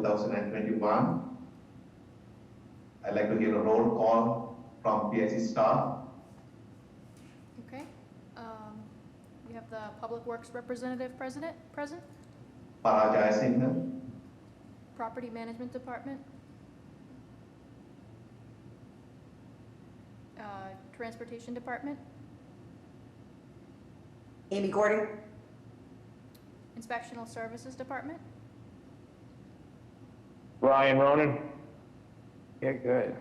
2021. I'd like to hear a roll call from PSC staff. Okay. We have the Public Works Representative present. Parajaya Singh, Property Management Department. Transportation Department. Amy Gordon. Inspectional Services Department. Ryan Ronan. Yeah, good.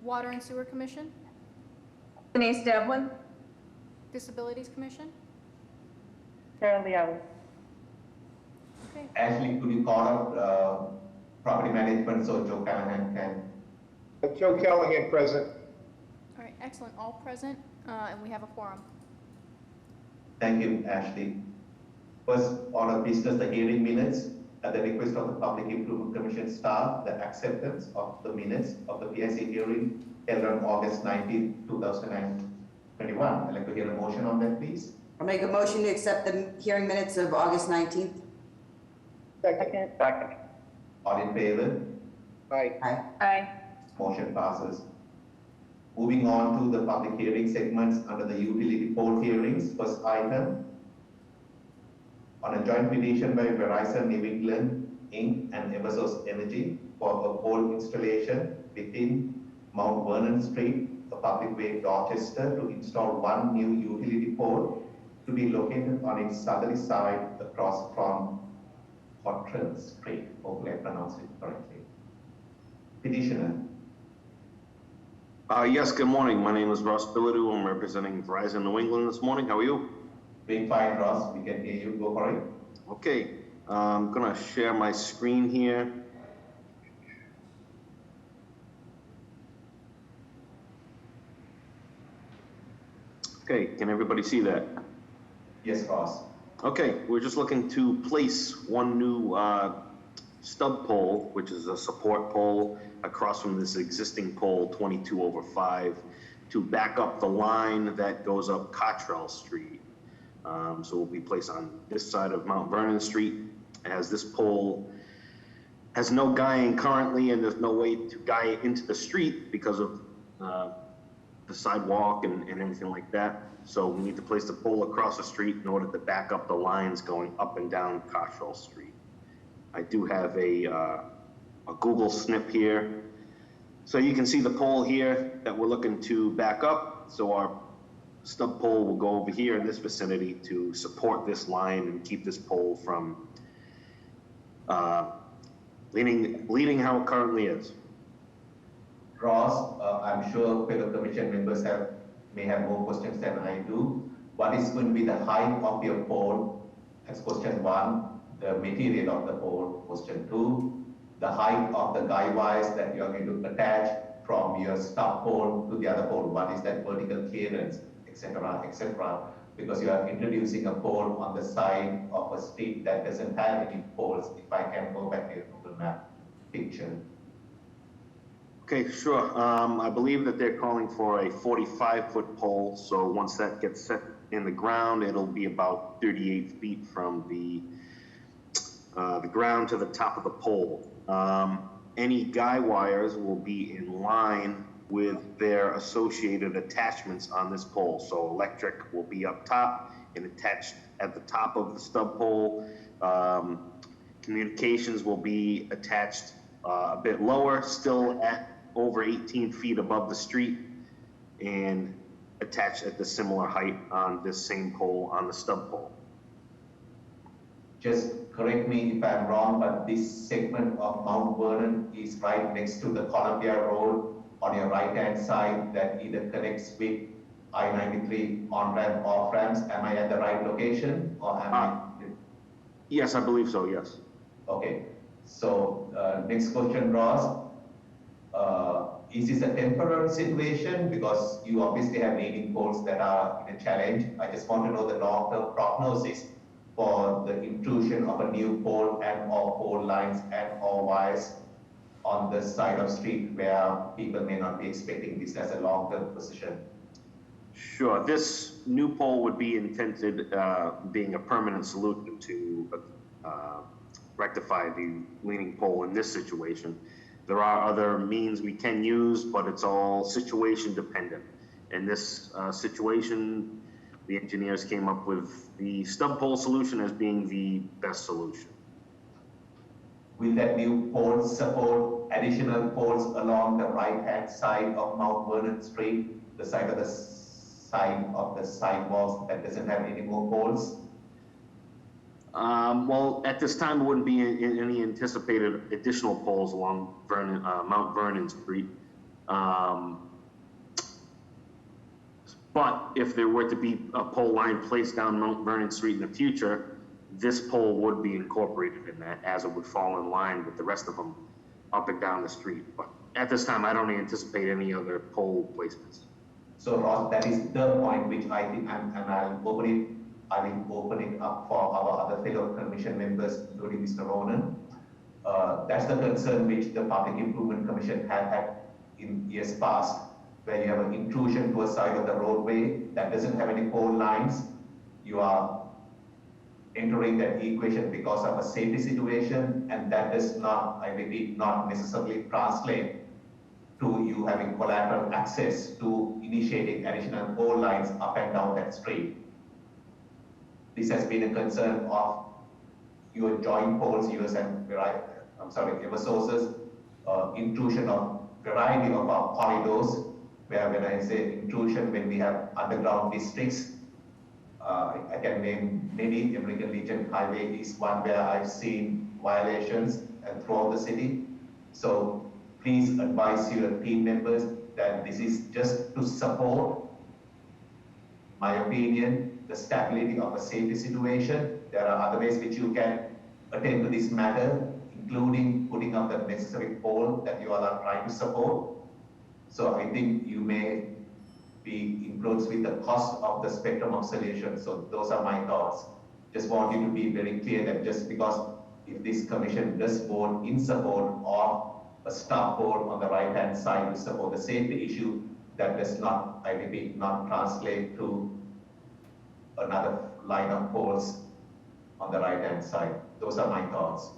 Water and Sewer Commission. Denise Devlin. Disabilities Commission. Carol Leal. Okay. Ashley, could you call up property management so Joe Callahan can? Joe Callahan present. All right. Excellent. All present, and we have a quorum. Thank you, Ashley. First order of business, the hearing minutes. At the request of the Public Improvement Commission staff, the acceptance of the minutes of the PSC hearing held on August 19, 2021. I'd like to hear a motion on that, please. I'll make a motion to accept the hearing minutes of August 19th. Second. All in favor? Aye. Aye. Aye. Motion passes. Moving on to the public hearing segments under the utility pole hearings. First item, on a joint petition by Verizon New England Inc. and Eversource Energy for a pole installation within Mount Vernon Street, a public way, Dorchester, to install one new utility pole to be located on its southerly side across from Cottrell Street. Hopefully I pronounced it correctly. Petitioner. Yes, good morning. My name is Ross Bilodeau. I'm representing Verizon New England this morning. How are you? Doing fine, Ross. We can hear you. Go for it. Okay, I'm gonna share my screen here. Okay, can everybody see that? Yes, Ross. Okay, we're just looking to place one new stub pole, which is a support pole across from this existing pole 22/5 to back up the line that goes up Cottrell Street. So will be placed on this side of Mount Vernon Street, as this pole has no guying currently, and there's no way to guy it into the street because of the sidewalk and everything like that. So we need to place the pole across the street in order to back up the lines going up and down Cottrell Street. I do have a Google snip here. So you can see the pole here that we're looking to back up. So our stub pole will go over here in this vicinity to support this line and keep this pole from leading how it currently is. Ross, I'm sure fellow commission members may have more questions than I do. What is going to be the height of your pole? That's question one. The material of the pole. Question two. The height of the guy wires that you are going to attach from your stub pole to the other pole. What is that vertical clearance, etc., etc. Because you are introducing a pole on the side of a street that doesn't have any poles. If I can go back to your Google Map picture. Okay, sure. I believe that they're calling for a 45-foot pole. So once that gets set in the ground, it'll be about 38 feet from the ground to the top of the pole. Any guy wires will be in line with their associated attachments on this pole. So electric will be up top and attached at the top of the stub pole. Communications will be attached a bit lower, still at over 18 feet above the street, and attached at the similar height on this same pole on the stub pole. Just correct me if I'm wrong, but this segment of Mount Vernon is right next to the Columbia Road on your right-hand side that either connects with I-93 on-ramp, off-ramps. Am I at the right location, or am I? Yes, I believe so, yes. Okay, so next question, Ross. Is this a temporary situation? Because you obviously have leading poles that are in a challenge. I just want to know the long-term prognosis for the intrusion of a new pole and or pole lines and or wires on the side of street where people may not be expecting this as a long-term position. Sure. This new pole would be intended being a permanent solution to rectify the leaning pole in this situation. There are other means we can use, but it's all situation dependent. In this situation, the engineers came up with the stub pole solution as being the best solution. Will that new pole support additional poles along the right-hand side of Mount Vernon Street, the side of the sidewalks that doesn't have any more poles? Well, at this time, there wouldn't be any anticipated additional poles along Mount Vernon Street. But if there were to be a pole line placed down Mount Vernon Street in the future, this pole would be incorporated in that, as it would fall in line with the rest of them up and down the street. But at this time, I don't anticipate any other pole placements. So Ross, that is the point which I think, and I will open it up for our other fellow commission members, including Mr. Ronan. That's the concern which the Public Improvement Commission had in years past, where you have an intrusion to a side of the roadway that doesn't have any pole lines. You are entering that equation because of a safety situation, and that does not, I repeat, not necessarily translate to you having collateral access to initiating additional pole lines up and down that street. This has been a concern of your joint poles, yours and Eversource's intrusion of variety of our corridors, where when I say intrusion, when we have underground districts, I can name many. American Legion Highway is one where I've seen violations and throughout the city. So please advise your team members that this is just to support, my opinion, the stability of a safety situation. There are other ways which you can attend to this matter, including putting up the necessary pole that you all are trying to support. So I think you may be influenced with the cost of the spectrum of solutions. So those are my thoughts. Just want you to be very clear that just because if this commission does vote in support of a stop pole on the right-hand side to support the safety issue, that does not, I repeat, not translate to another line of poles on the right-hand side. Those are my thoughts.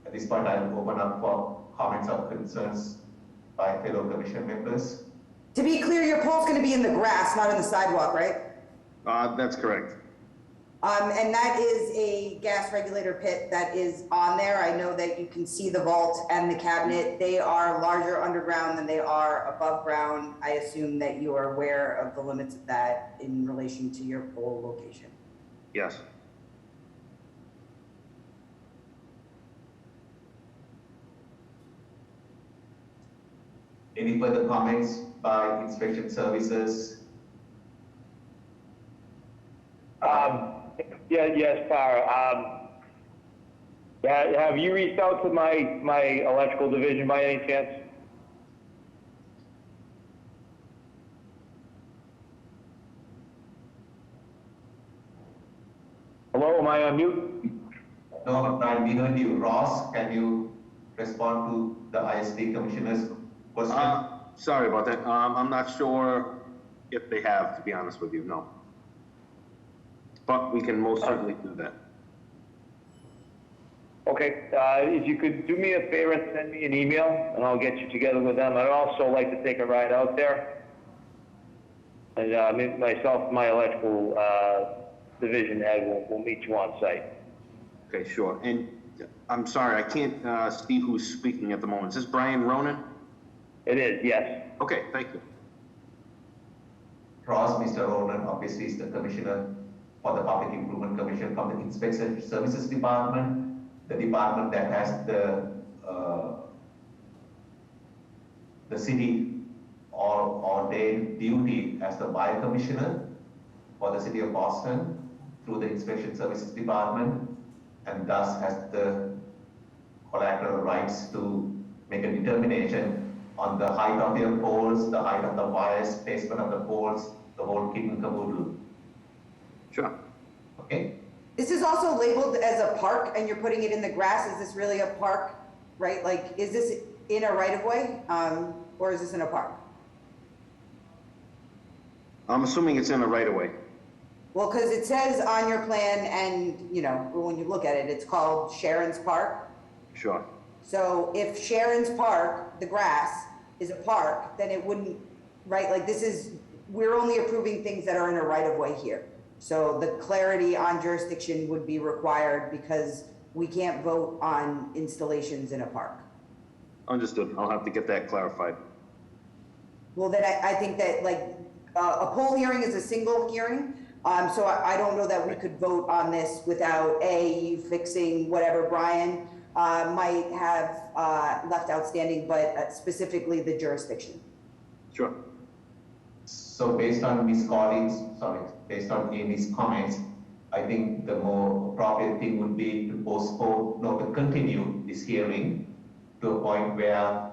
At this point, I'll open up for comments or concerns by fellow commission members. To be clear, your pole's gonna be in the grass, not in the sidewalk, right? That's correct. And that is a gas regulator pit that is on there. I know that you can see the vault and the cabinet. They are larger underground than they are above ground. I assume that you are aware of the limits of that in relation to your pole location. Yes. Any further comments by inspection services? Yes, Par. Have you reached out to my electrical division by any chance? Hello, am I on mute? No, Brian, we heard you. Ross, can you respond to the ISD commissioner's question? Sorry about that. I'm not sure if they have, to be honest with you, no. But we can most certainly do that. Okay, if you could do me a favor and send me an email, and I'll get you together with them. I'd also like to take a ride out there. And myself, my electrical division head will meet you on site. Okay, sure. And I'm sorry, I can't see who's speaking at the moment. Is this Brian Ronan? It is, yes. Okay, thank you. Ross, Mr. Ronan, obviously is the commissioner for the Public Improvement Commission from the Inspection Services Department, the department that has the city ordained duty as the buyer commissioner for the city of Boston through the Inspection Services Department, and thus has the collateral rights to make a determination on the height of your poles, the height of the wires, placement of the poles, the whole kit and caboodle. Sure. Okay? This is also labeled as a park and you're putting it in the grass. Is this really a park, right? Like, is this in a right of way? Or is this in a park? I'm assuming it's in the right of way. Well, because it says on your plan and, you know, when you look at it, it's called Sharon's Park. Sure. So if Sharon's Park, the grass, is a park, then it wouldn't, right, like this is, we're only approving things that are in a right of way here. So the clarity on jurisdiction would be required because we can't vote on installations in a park. Understood. I'll have to get that clarified. Well, then I think that like, a poll hearing is a single hearing. So I don't know that we could vote on this without you fixing whatever Brian, might have, left outstanding, but specifically the jurisdiction. Sure. So based on based on Amy's comments, I think the more appropriate thing would be to to continue this hearing to a point where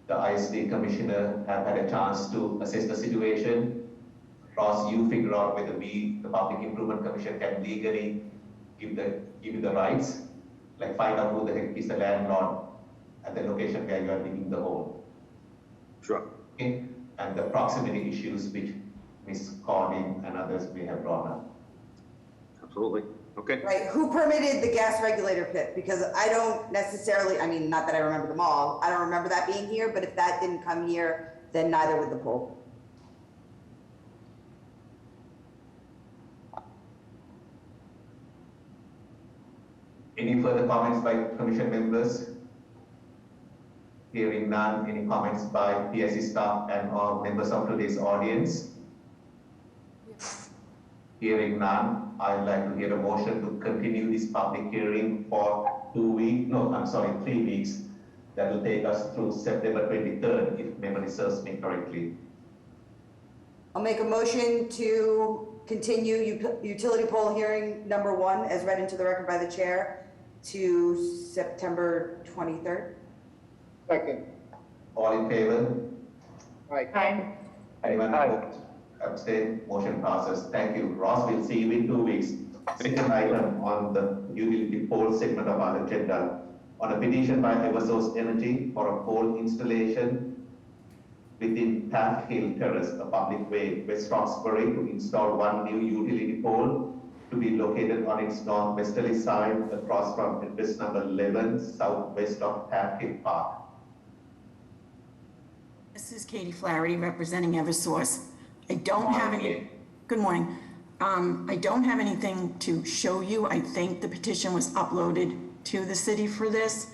the ISD commissioner have had a chance to assess the situation. Ross, you figure out whether we, the Public Improvement Commission, can legally give you the rights, like find out who the heck is the landlord at the location where you are digging the hole. Sure. Okay? And the proximity issues which Ms. Collin and others may have brought up. Absolutely. Okay. Right, who permitted the gas regulator pit? Because I don't necessarily, I mean, not that I remember them all, I don't remember that being here, but if that didn't come here, then neither would the poll. Any further comments by commission members? Hearing none, any comments by PSC staff and or members of today's audience? Hearing none, I'd like to hear a motion to continue this public hearing for 3 weeks. That will take us through September 23rd, if memory serves me correctly. I'll make a motion to continue utility poll hearing number 1 as read into the record by the chair to September 23rd. Second. All in favor? Aye. Anyone Aye. opposed? Abstain? Motion passes. Thank you. Ross, we'll see you in 2 weeks. Second item on the utility pole segment of our agenda. On a petition by Eversource Energy for a pole installation within Taft Hill Terrace, a public way, West Roxbury, to install one new utility pole to be located on its northwesterly side across from address number 11, southwest of Taft Hill Park. This is Katie Flaherty representing Eversource. I don't have any, good morning. I don't have anything to show you. I think the petition was uploaded to the city for this,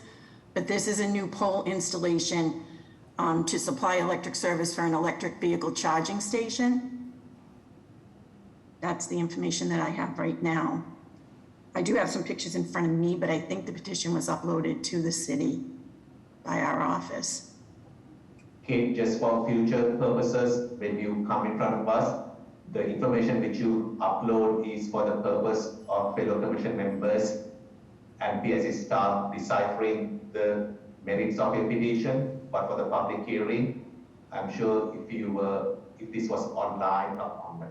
but this is a new pole installation to supply electric service for an electric vehicle charging station. That's the information that I have right now. I do have some pictures in front of me, but I think the petition was uploaded to the city by our office. Okay, just for future purposes, when you come in front of us, the information which you upload is for the purpose of fellow commission members and PSC staff deciphering the merits of a petition, but for the public hearing, I'm sure if this was online,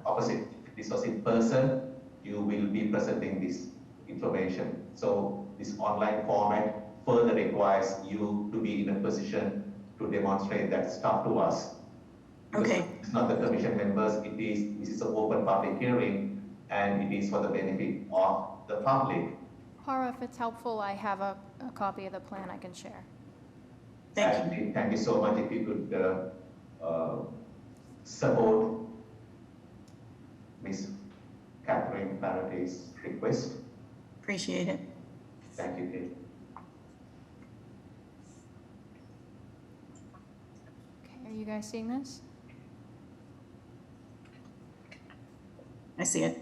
opposite, if this was in person, you will be presenting this information. So this online format further requires you to be in a position to demonstrate that stuff to us. Because Okay. it's not the commission members, this is an open public hearing, and it is for the benefit of the public. Para, if it's helpful, I have a copy of the plan I can share. Thank you. And thank you so much if you could support Ms. Catherine Faraday's request. Appreciate it. Thank you, Kate. Okay, are you guys seeing this? I see it.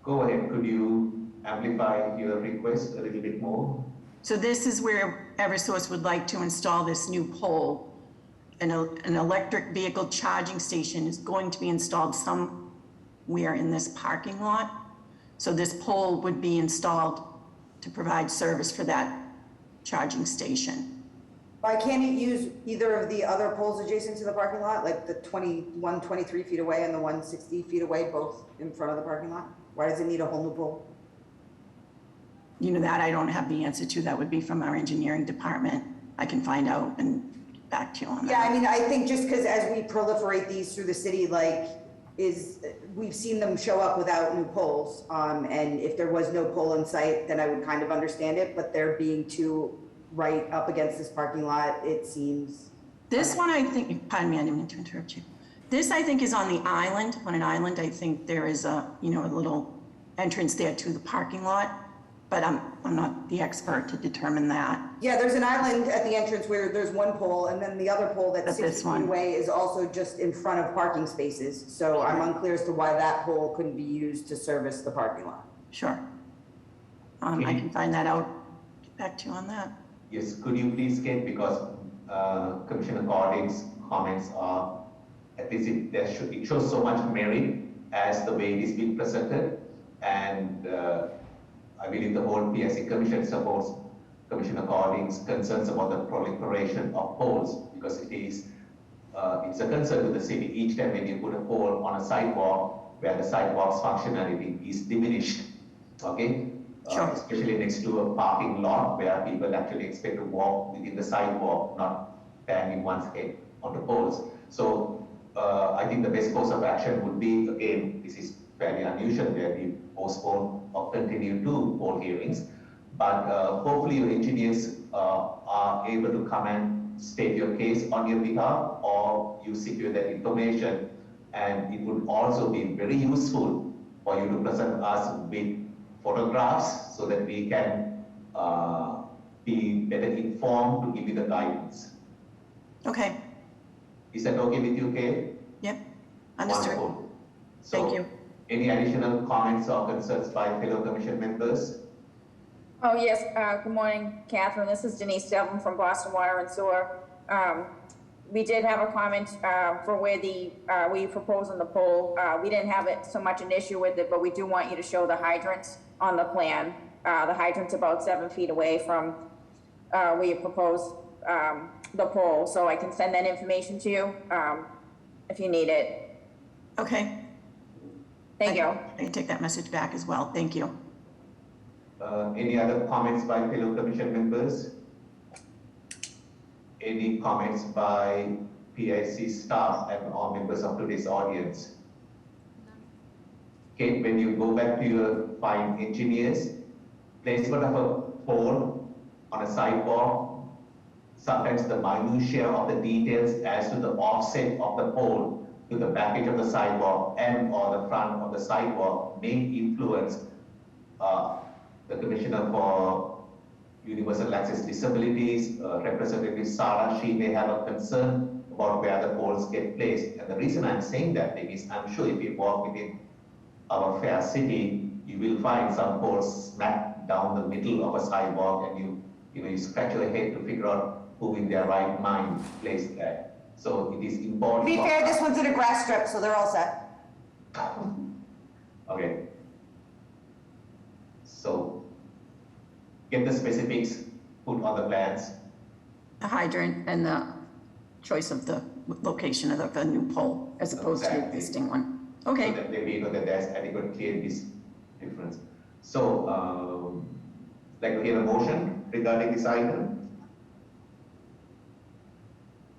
Go ahead, could you amplify your request a little bit more? So this is where Eversource would like to install this new pole. An electric vehicle charging station is going to be installed somewhere in this parking lot. So this pole would be installed to provide service for that charging station. Why can't it use either of the other poles adjacent to the parking lot, like the 23 feet away and the 160 feet away, both in front of the parking lot? Why does it need a whole new pole? You know, that I don't have the answer to. That would be from our engineering department. I can find out and get back to you on that. Yeah, I mean, I think just because as we proliferate these through the city, like, we've seen them show up without new poles. And if there was no pole in sight, then I would kind of understand it, but there being two right up against this parking lot, it seems. This one, I think, pardon me, I didn't mean to interrupt you. This, I think, is on the island. On an island, I think there is a, you know, a little entrance there to the parking lot, but I'm not the expert to determine that. Yeah, there's an island at the entrance where there's one pole, and then the other pole that's But 60 this feet one. away is also just in front of parking spaces. So I'm unclear as to why that pole couldn't be used to service the parking lot. Sure. I can find that out, get back to you on that. Yes, could you please, Kate, because Commissioner Gordon's comments are, at least it shows so much merit as the way it is being presented. And I believe the whole PSC Commission supports Commissioner Gordon's concerns about the proliferation of poles, because it's a concern to the city each time when you put a pole on a sidewalk where the sidewalk's functionality is diminished, okay? Sure. Especially next to a parking lot where people actually expect to walk within the sidewalk, not banging one's head on the poles. So I think the best course of action would be, again, this is fairly unusual where we postpone or continue to pole hearings, but hopefully your engineers are able to come and state your case on your behalf, or you secure that information, and it would also be very useful for you to present us with photographs so that we can be better informed to give you the guidance. Okay, Is that okay with you, Kate? yep, understood. Wonderful. Thank you. Any additional comments or concerns by fellow commission members? Oh, yes, good morning, Catherine. This is Denise Devlin from Boston Water and Sewer. We did have a comment for where you propose on the pole. We didn't have it so much an issue with it, but we do want you to show the hydrants on the plan. The hydrant's about 7 feet away from where you propose the pole, so I can send that information to you if you need it. Okay. Thank you. I can take that message back as well. Thank you. Any other comments by fellow commission members? Any comments by PIC staff and all members of today's audience? Kate, when you go back to your fine engineers, placement of a pole on a sidewalk, sometimes the minutiae of the details as to the offset of the pole to the back edge of the sidewalk and or the front of the sidewalk may influence the Commissioner for Universal Access Disabilities, Representative Sarah, she may have a concern about where the poles get placed. And the reason I'm saying that thing is I'm sure if you walk within our fair city, you will find some poles smack down the middle of a sidewalk, and you scratch your head to figure out who in their right mind placed that. So it is important. To be fair, this one's in a grass strip, so they're all set. Okay. So get the specifics put on the plans. The hydrant and the choice of the location of the new pole as opposed to the Exactly. existing one. So Okay, that we know that there's adequate clear difference. So, like to hear a motion regarding this item?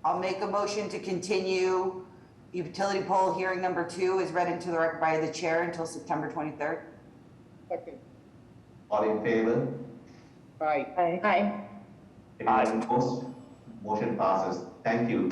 I'll make a motion to continue utility pole hearing number 2 is read into the record by the chair until September 23rd. Second. All in favor? Aye. Aye. Anyone opposed? Motion passes. Thank you.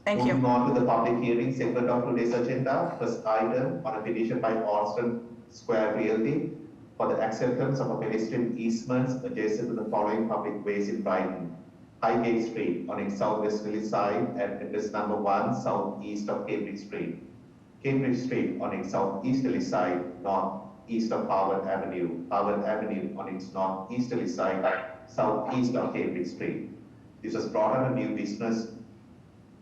thank you. Moving on to the public hearing segment of today's agenda. First item on a petition by Alston Square Realty for the acceptance of a pedestrian easements adjacent to the following public ways in Brighton. Highgate Street on its southwesterly side and address number 1 southeast of Cambridge Street. Cambridge Street on its southeasterly side northeast of Harvard Avenue. Harvard Avenue on its northeasterly side southeast of Cambridge Street. This was brought on a new business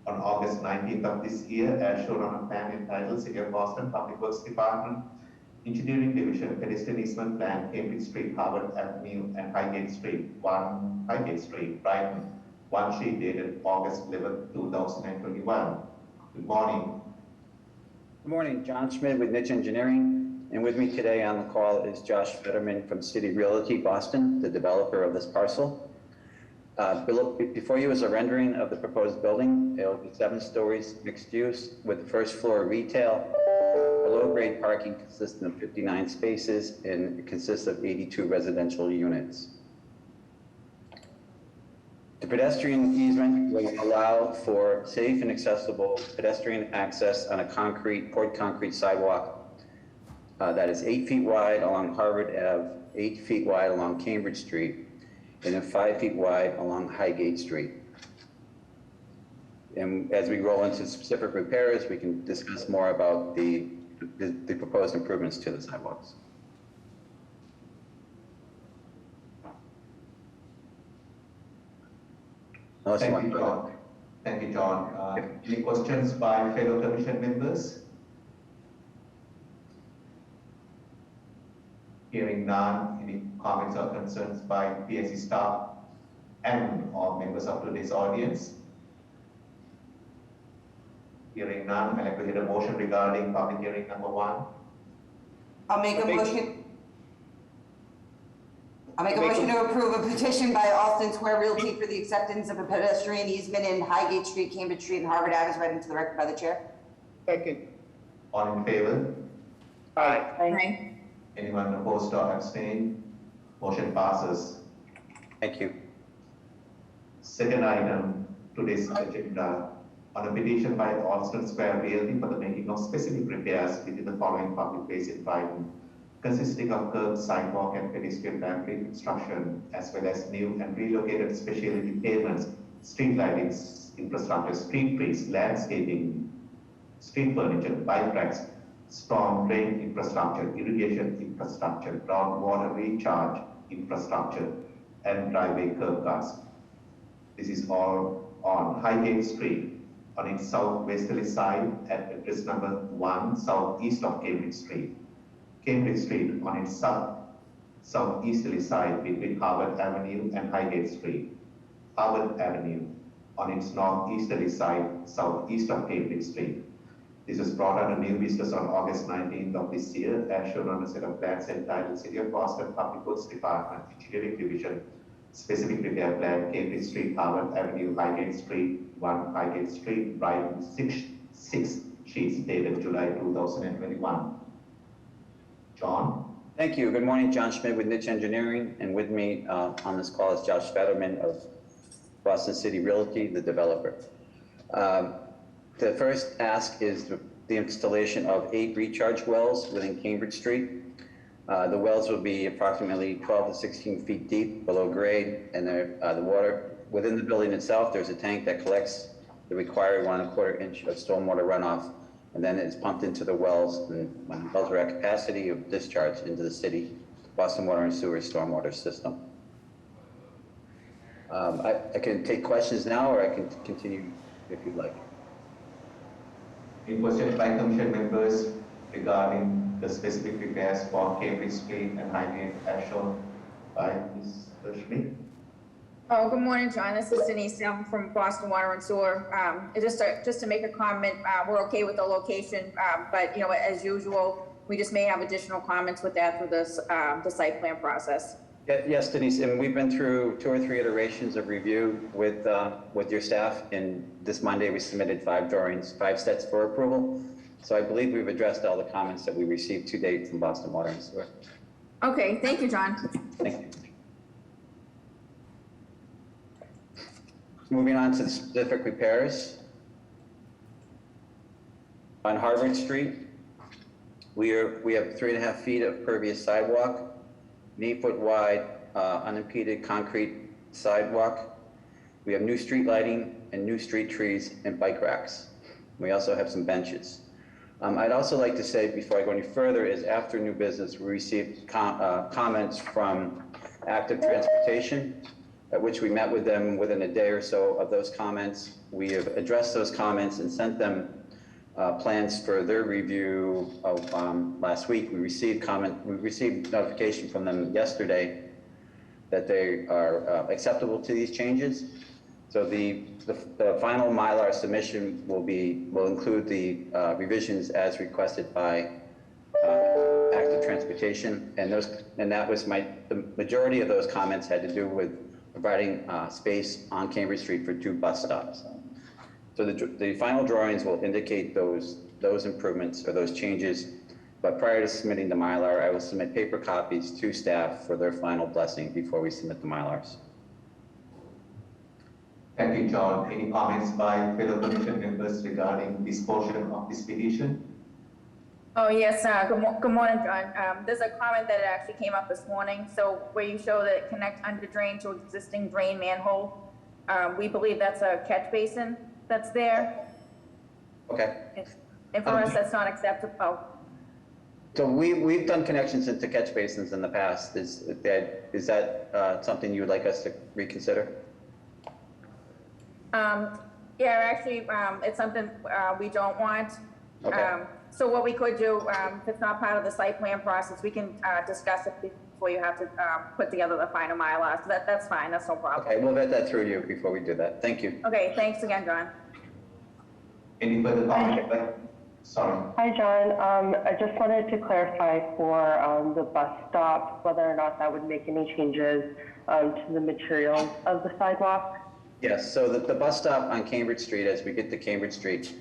on August 19th of this year, as shown on a plan entitled City of Boston Public Works Department, Engineering Division, Pedestrian Easement Plan, Cambridge Street, Harvard Avenue, and Highgate Street, 1 Highgate Street, Brighton. One sheet dated August 11, 2021. Good morning. Good morning, John Schmidt with Niche Engineering, and with me today on the call is Josh Fetterman from City Realty Boston, the developer of this parcel. Before you is a rendering of the proposed building. It will be 7 stories, mixed use, with the first floor retail, below-grade parking consisting of 59 spaces and it consists of 82 residential units. The pedestrian easement will allow for safe and accessible pedestrian access on a poured concrete sidewalk that is 8 feet wide along Harvard Ave, 8 feet wide along Cambridge Street, and then 5 feet wide along Highgate Street. And as we roll into specific repairs, we can discuss more about the proposed improvements to the sidewalks. Unless you Thank want you, to- John. Thank you, John. Any questions by fellow commission members? Hearing none, any comments or concerns by PSC staff and/or members of today's audience? Hearing none, I'd like to hear a motion regarding public hearing number 1. I'll make a motion to approve a petition by Austin Square Realty for the acceptance of a pedestrian easement in Highgate Street, Cambridge Street, and Harvard Ave, as read into the record by the chair. Second. All in favor? Aye. Aye. Anyone opposed or abstain? Motion passes. Thank you. Second item, today's agenda, on a petition by Austin Square Realty for the making of specific repairs within the following public ways in Brighton, consisting of curb, sidewalk, and pedestrian boundary construction, as well as new and relocated specialty pavements, street lighting infrastructure, street trees, landscaping, street furniture, bike racks, storm drain infrastructure, irrigation infrastructure, groundwater recharge infrastructure, and driveway curb cuts. This is all on Highgate Street, on its southwesterly side at address number 1, southeast of Cambridge Street. Cambridge Street on its southeasterly side between Harvard Avenue and Highgate Street. Harvard Avenue on its northeasterly side southeast of Cambridge Street. This was brought under new business on August 19th of this year, as shown on a set of plans entitled City of Boston Public Works Department, Engineering Division, Specific Repair Plan, Cambridge Street, Harvard Avenue, Highgate Street, 1 Highgate Street, Brighton, 6 sheets dated July 2021. John? Thank you. Good morning, John Schmidt with Niche Engineering, and with me on this call is Josh Fetterman of Boston City Realty, the developer. The first ask is the installation of 8 recharge wells within Cambridge Street. The wells will be approximately 12 to 16 feet deep below grade, and the water within the building itself, there's a tank that collects the required 1 1/4 inch of stormwater runoff, and then it's pumped into the wells, and when the wells are at capacity, of discharge into the city Boston Water and Sewer stormwater system. I can take questions now, or I can continue if you'd like. Any questions by commission members regarding the specific repairs for Cambridge Street and Highgate as shown by Mr. Schmidt? Oh, good morning, John. This is Denise Delvin from Boston Water and Sewer. Just to make a comment, we're okay with the location, but as usual, we just may have additional comments with that through this, the site plan process. Yes, Denise, and we've been through 2 or 3 iterations of review with your staff, and this Monday we submitted 5 drawings, 5 sets for approval. So I believe we've addressed all the comments that we received to date from Boston Water and Sewer. Okay, thank you, John. Thank you. Moving on to the specific repairs. On Harvard Street, we have 3.5 feet of pervious sidewalk, an 8-foot wide unimpeded concrete sidewalk. We have new street lighting and new street trees and bike racks. We also have some benches. I'd also like to say, before I go any further, is after new business, we received comments from Active Transportation, at which we met with them within a day or so of those comments. We have addressed those comments and sent them plans for their review of last week. We received notification from them yesterday that they are acceptable to these changes. So the final Mylar submission will include the revisions as requested by Active Transportation, and that was the majority of those comments had to do with providing space on Cambridge Street for 2 bus stops. So the final drawings will indicate those improvements or those changes But prior to submitting the Mylar, I will submit paper copies to staff for their final blessing before we submit the Mylars. Thank you, John. Any comments by fellow commission members regarding this portion of this petition? Oh, yes, good morning, John. There's a comment that actually came up this morning. So where you show that it connect under drain to existing drain manhole, we believe that's a catch basin that's there. Okay. And for us, that's not acceptable. So we've done connections into catch basins in the past. Is that something you would like us to reconsider? Yeah, actually, it's something we don't want. Okay. So what we could do, if it's not part of the site plan process, we can discuss it before you have to put together the final Mylar. So that's fine, that's no problem. Okay, we'll vet that through you before we do that. Thank you. Okay, thanks again, John. Any further comment? Sorry. Hi, John. I just wanted to clarify for the bus stop, whether or not that would make any changes to the materials of the sidewalk. Yes, so the bus stop on Cambridge Street, as we get to Cambridge Street,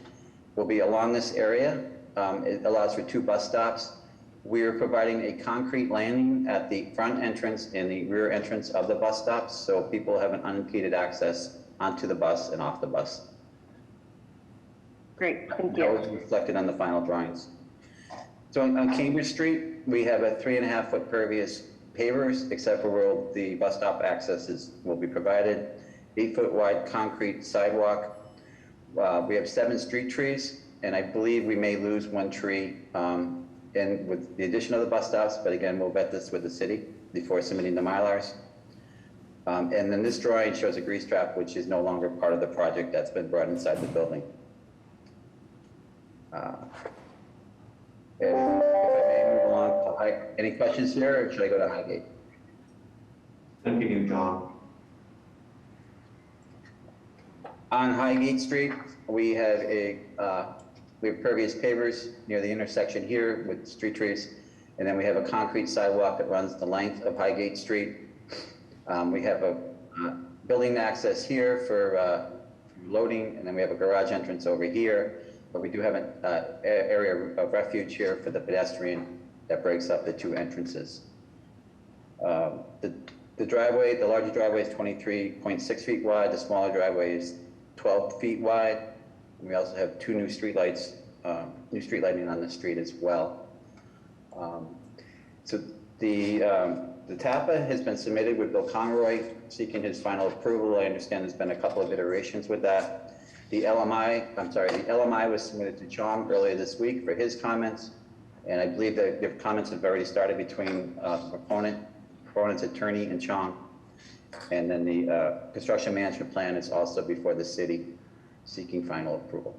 will be along this area. It allows for 2 bus stops. We are providing a concrete landing at the front entrance and the rear entrance of the bus stops, so people have an unimpeded access onto the bus and off the bus. Great, thank That was you. reflected on the final drawings. So on Cambridge Street, we have a 3.5-foot pervious pavers, except for where the bus stop access will be provided. 8-foot wide concrete sidewalk. We have 7 street trees, and I believe we may lose 1 tree in with the addition of the bus stops, but again, we'll vet this with the city before submitting the Mylars. And then this drawing shows a grease trap, which is no longer part of the project that's been brought inside the building. If I may move along, any questions here, or should I go to Highgate? Continue, John. On Highgate Street, we have pervious pavers near the intersection here with street trees, and then we have a concrete sidewalk that runs the length of Highgate Street. We have a building access here for loading, and then we have a garage entrance over here, but we do have an area of refuge here for the pedestrian that breaks up the 2 entrances. The driveway, the larger driveway is 23.6 feet wide, the smaller driveway is 12 feet wide. And we also have 2 new street lights, new street lighting on the street as well. So the TAPA has been submitted with Bill Conroy seeking his final approval. I understand there's been a couple of iterations with that. The LMI was submitted to Chong earlier this week for his comments. And I believe that the comments have already started between proponent's attorney and Chong. And then the construction management plan is also before the city seeking final approval.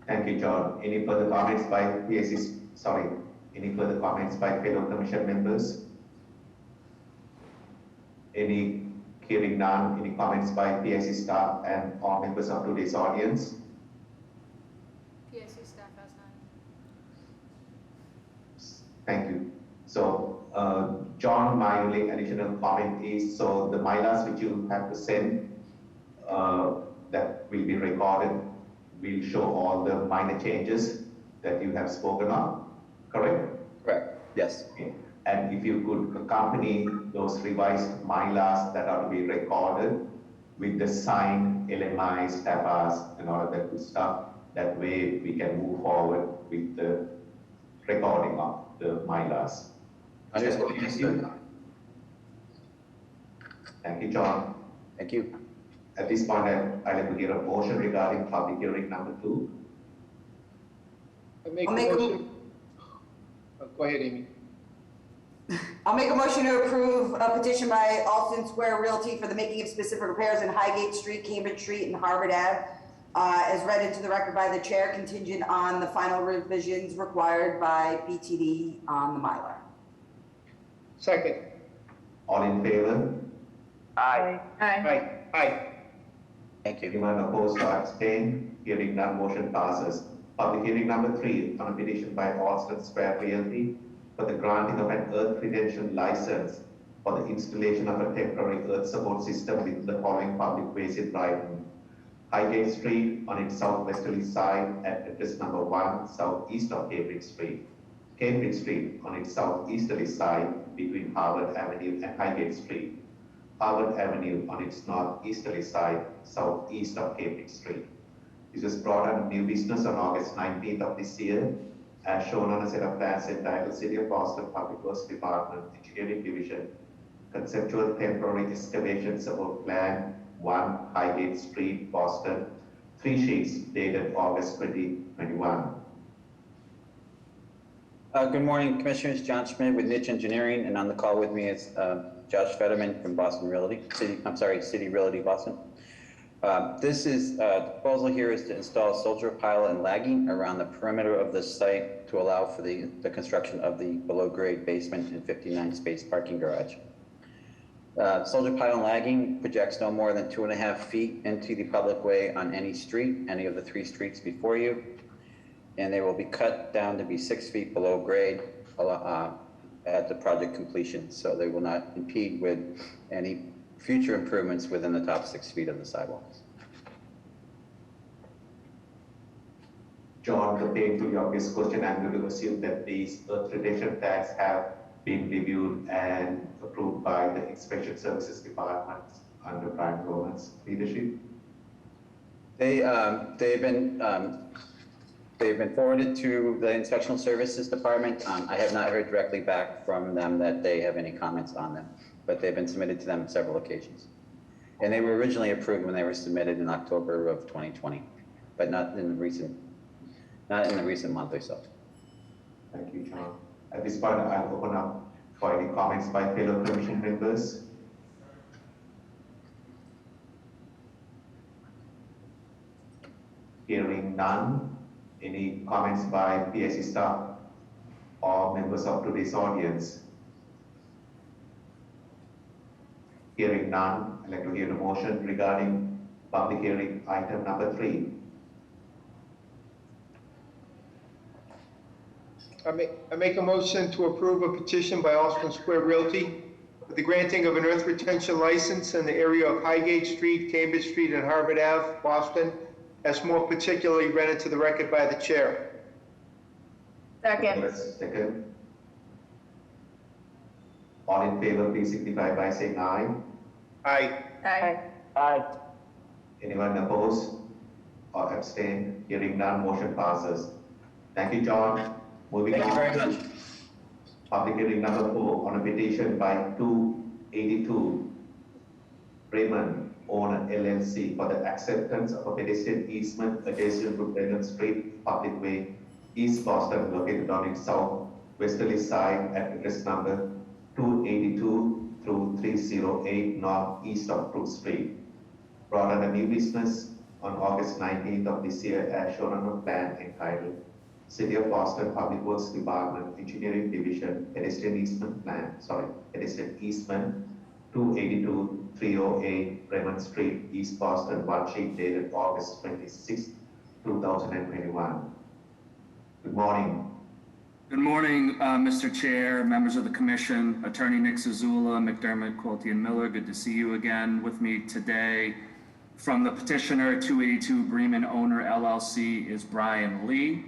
Thank you, John. Any further comments by any further comments by fellow commission members? Hearing none, any comments by PIC staff and all members of today's audience? PIC staff has none. Thank you. So, John, my only additional comment is, so the Mylars which you have to send that will be recorded will show all the minor changes that you have spoken of, correct? Correct, yes. Okay. And if you could accompany those revised Mylars that are to be recorded with the signed LMIs, TAPAs, and all of that good stuff, that way we can move forward with the recording of the Mylars. Understood. Thank you, John. Thank you. At this point, I'd like to hear a motion regarding public hearing number 2. I'll make a motion. Go ahead, Amy. I'll make a motion to approve a petition by Alston Square Realty for the making of specific repairs in Highgate Street, Cambridge Street, and Harvard Ave, as read into the record by the chair, contingent on the final revisions required by BTD on the Mylar. Second. All in favor? Aye. Aye. Aye. Thank you. Anyone opposed or abstain? Hearing none, motion passes. Public hearing number 3 on a petition by Alston Square Realty for the granting of an earth retention license for the installation of a temporary earth support system within the following public ways in Brighton: Highgate Street on its southwesterly side at address number 1 southeast of Cambridge Street. Cambridge Street on its southeasterly side between Harvard Avenue and Highgate Street. Harvard Avenue on its northeasterly side southeast of Cambridge Street. This was brought on new business on August 19th of this year, as shown on a set of plans entitled City of Boston Public Works Department, Engineering Division, Conceptual Temporary Excavation Support Plan 1 Highgate Street, Boston, 3 sheets dated August 2021. Good morning, Commissioners. John Schmidt with Niche Engineering, and on the call with me is Josh Fetterman from Boston Realty, City Realty Boston. The proposal here is to install soldier pile and lagging around the perimeter of the site to allow for the construction of the below-grade basement and 59-space parking garage. Soldier pile and lagging projects no more than 2.5 feet into the public way on any street, any of the 3 streets before you, and they will be cut down to be 6 feet below grade at the project completion, so they will not impede with any future improvements within the top 6 feet of the sidewalks. John, pertaining to the obvious question, I'm going to assume that these earth retention tanks have been reviewed and approved by the Inspection Services Department under Brian Roman's leadership. They've been forwarded to the Inspectional Services Department. I have not heard directly back from them that they have any comments on them, but they've been submitted to them on several occasions. And they were originally approved when they were submitted in October of 2020, but not in the recent month or so. Thank you, John. At this point, I'll open up for any comments by fellow commission members. Hearing none. Any comments by PIC staff or members of today's audience? Hearing none, I'd like to hear a motion regarding public hearing item number 3. I make a motion to approve a petition by Austin Square Realty for the granting of an earth retention license in the area of Highgate Street, Cambridge Street, and Harvard Ave, Boston, as more particularly read into the record by the chair. Second. Second. All in favor, please signify by saying aye. Aye. Aye. Aye. Anyone opposed or abstain? Hearing none, motion passes. Thank you, John. Moving Thank you on. very much. Public hearing number 4 on a petition by 282 Raymond Owner LLC for the acceptance of a pedestrian easement adjacent to Brennan Street Public Way, East Boston, located on its southwesterly side at address number 282 through 308 northeast of Brook Street. Brought under new business on August 19th of this year as shown on a plan entitled City of Boston Public Works Department Engineering Division Pedestrian Easement 282-308 Raymond Street, East Boston, 1 sheet dated August 26, 2021. Good morning. Good morning, Mr. Chair, members of the Commission, Attorney Nick Zazula, McDermott, Quilty, and Miller. Good to see you again. With me today from the petitioner, 282 Bremen Owner LLC, is Brian Lee.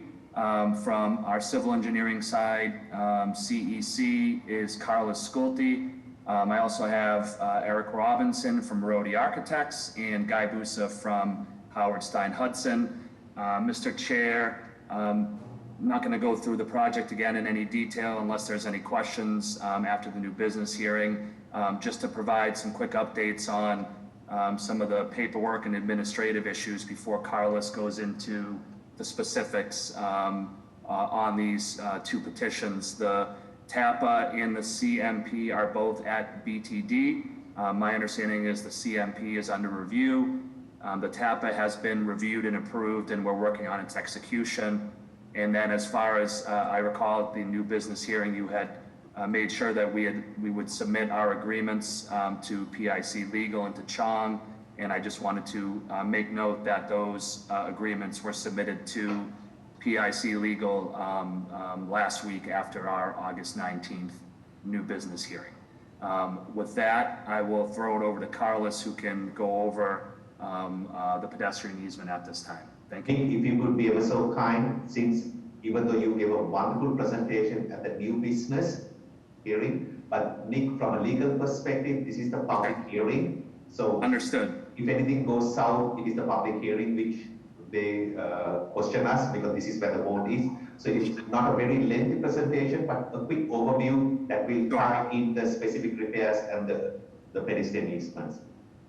From our civil engineering side, CEC is Carlos Sculti. I also have Eric Robinson from Rhodey Architects and Guy Busa from Howard Stein Hudson. Mr. Chair, I'm not going to go through the project again in any detail unless there's any questions after the new business hearing. Just to provide some quick updates on some of the paperwork and administrative issues before Carlos goes into the specifics on these 2 petitions. The TAPA and the CMP are both at BTD. My understanding is the CMP is under review. The TAPA has been reviewed and approved, and we're working on its execution. And then as far as I recall, the new business hearing, you had made sure that we would submit our agreements to PIC Legal and to Chong. And I just wanted to make note that those agreements were submitted to PIC Legal last week after our August 19th new business hearing. With that, I will throw it over to Carlos, who can go over the pedestrian easement at this time. Thank Nick, you. if you could be ever so kind, since even though you gave a wonderful presentation at the new business hearing, but Nick, from a legal perspective, this is the public hearing. So Understood. if anything goes south, it is the public hearing which they question us, because this is where the vote is. So it's not a very lengthy presentation, but a quick overview that will tie in the specific repairs and the pedestrian easements.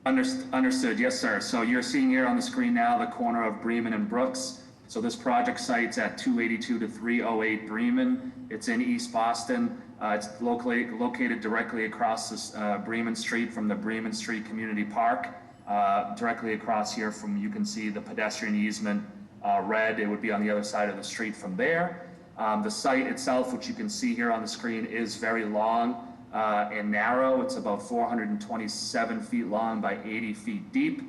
Understood, yes, sir. So you're seeing here on the screen now the corner of Bremen and Brooks. So this project site's at 282 to 308 Bremen. It's in East Boston. It's located directly across this Bremen Street from the Bremen Street Community Park. Directly across here from, you can see the pedestrian easement red. It would be on the other side of the street from there. The site itself, which you can see here on the screen, is very long and narrow. It's about 427 feet long by 80 feet deep.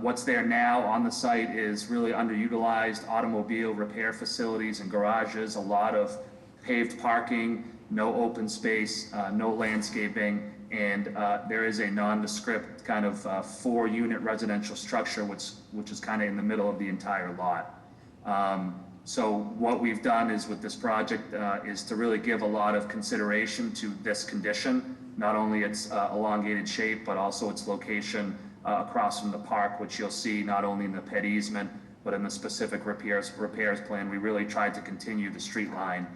What's there now on the site is really underutilized automobile repair facilities and garages, a lot of paved parking, no open space, no landscaping, and there is a nondescript kind of 4-unit residential structure which is kind of in the middle of the entire lot. So what we've done is with this project is to really give a lot of consideration to this condition, not only its elongated shape, but also its location across from the park, which you'll see not only in the ped easement, but in the specific repairs plan. We really tried to continue the street line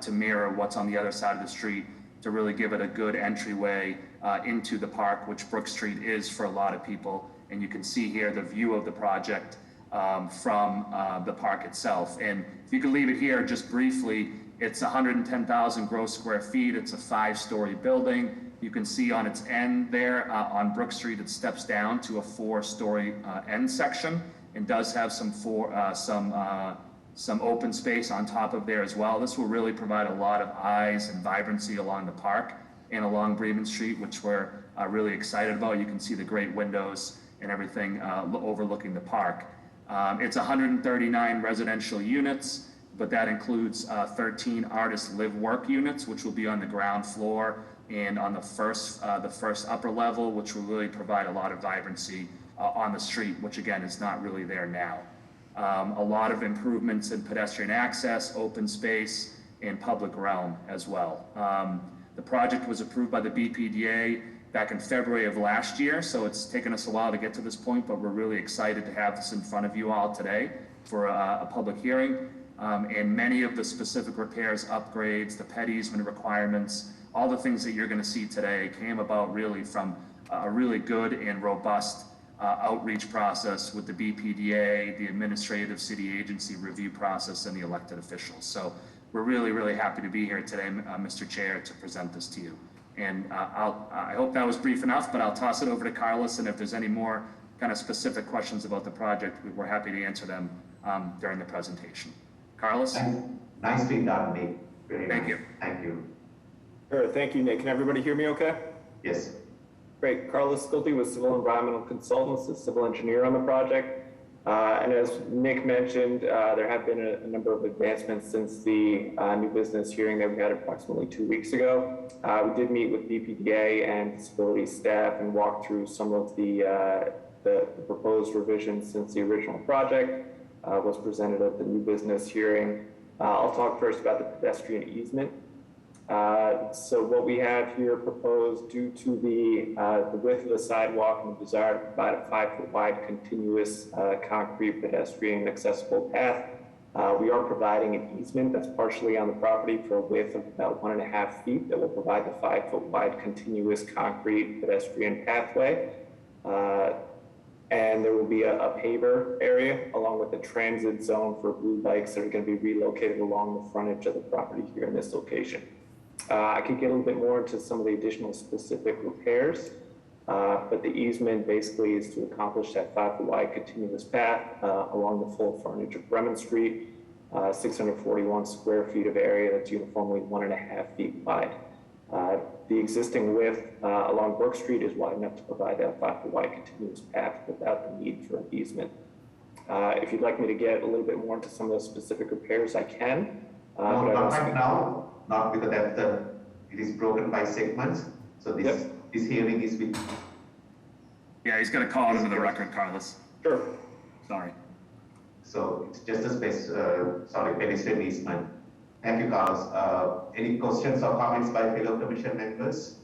to mirror what's on the other side of the street, to really give it a good entryway into the park, which Brook Street is for a lot of people. And you can see here the view of the project from the park itself. And if you could leave it here just briefly, it's 110,000 gross square feet. It's a 5-story building. You can see on its end there on Brook Street, it steps down to a 4-story end section and does have some open space on top of there as well. This will really provide a lot of eyes and vibrancy along the park and along Bremen Street, which we're really excited about. You can see the great windows and everything overlooking the park. It's 139 residential units, but that includes 13 artist live work units, which will be on the ground floor and on the first upper level, which will really provide a lot of vibrancy on the street, which again is not really there now. A lot of improvements in pedestrian access, open space, and public realm as well. The project was approved by the BPDA back in February of last year, so it's taken us a while to get to this point, but we're really excited to have this in front of you all today for a public hearing. And many of the specific repairs, upgrades, the ped easement requirements, all the things that you're going to see today came about really from a really good and robust outreach process with the BPDA, the administrative city agency review process, and the elected officials. So we're really, really happy to be here today, Mr. Chair, to present this to you. And I hope that was brief enough, but I'll toss it over to Carlos, and if there's any more kind of specific questions about the project, we're happy to answer them during the presentation. Carlos? Nicely done, Nick. Thank you. Thank you. Sure, thank you, Nick. Can everybody hear me okay? Yes. Great. Carlos Sculte with Civil Environmental Consultants, the civil engineer on the project. And as Nick mentioned, there have been a number of advancements since the new business hearing that we had approximately 2 weeks ago. We did meet with BPDA and disability staff and walk through some of the proposed revisions since the original project was presented at the new business hearing. I'll talk first about the pedestrian easement. So what we have here proposed, due to the width of the sidewalk and the desire to provide a 5-foot wide continuous concrete pedestrian accessible path, we are providing an easement that's partially on the property for a width of about 1.5 feet that will provide the 5-foot wide continuous concrete pedestrian pathway. And there will be a paver area along with a transit zone for blue bikes that are going to be relocated along the frontage of the property here in this location. I could get a little bit more into some of the additional specific repairs, but the easement basically is to accomplish that 5-foot wide continuous path along the full frontage of Bremen Street, 641 square feet of area that's uniformly 1.5 feet wide. The existing width along Brook Street is wide enough to provide that 5-foot wide continuous path without the need for an easement. If you'd like me to get a little bit more into some of those specific repairs, I can. No, not right now, not because it is broken by segments. So this hearing is with. Yeah, he's got to call it into the record, Carlos. Sure. Sorry. So it's just a pedestrian easement. Thank you, Carlos. Any questions or comments by fellow commission members?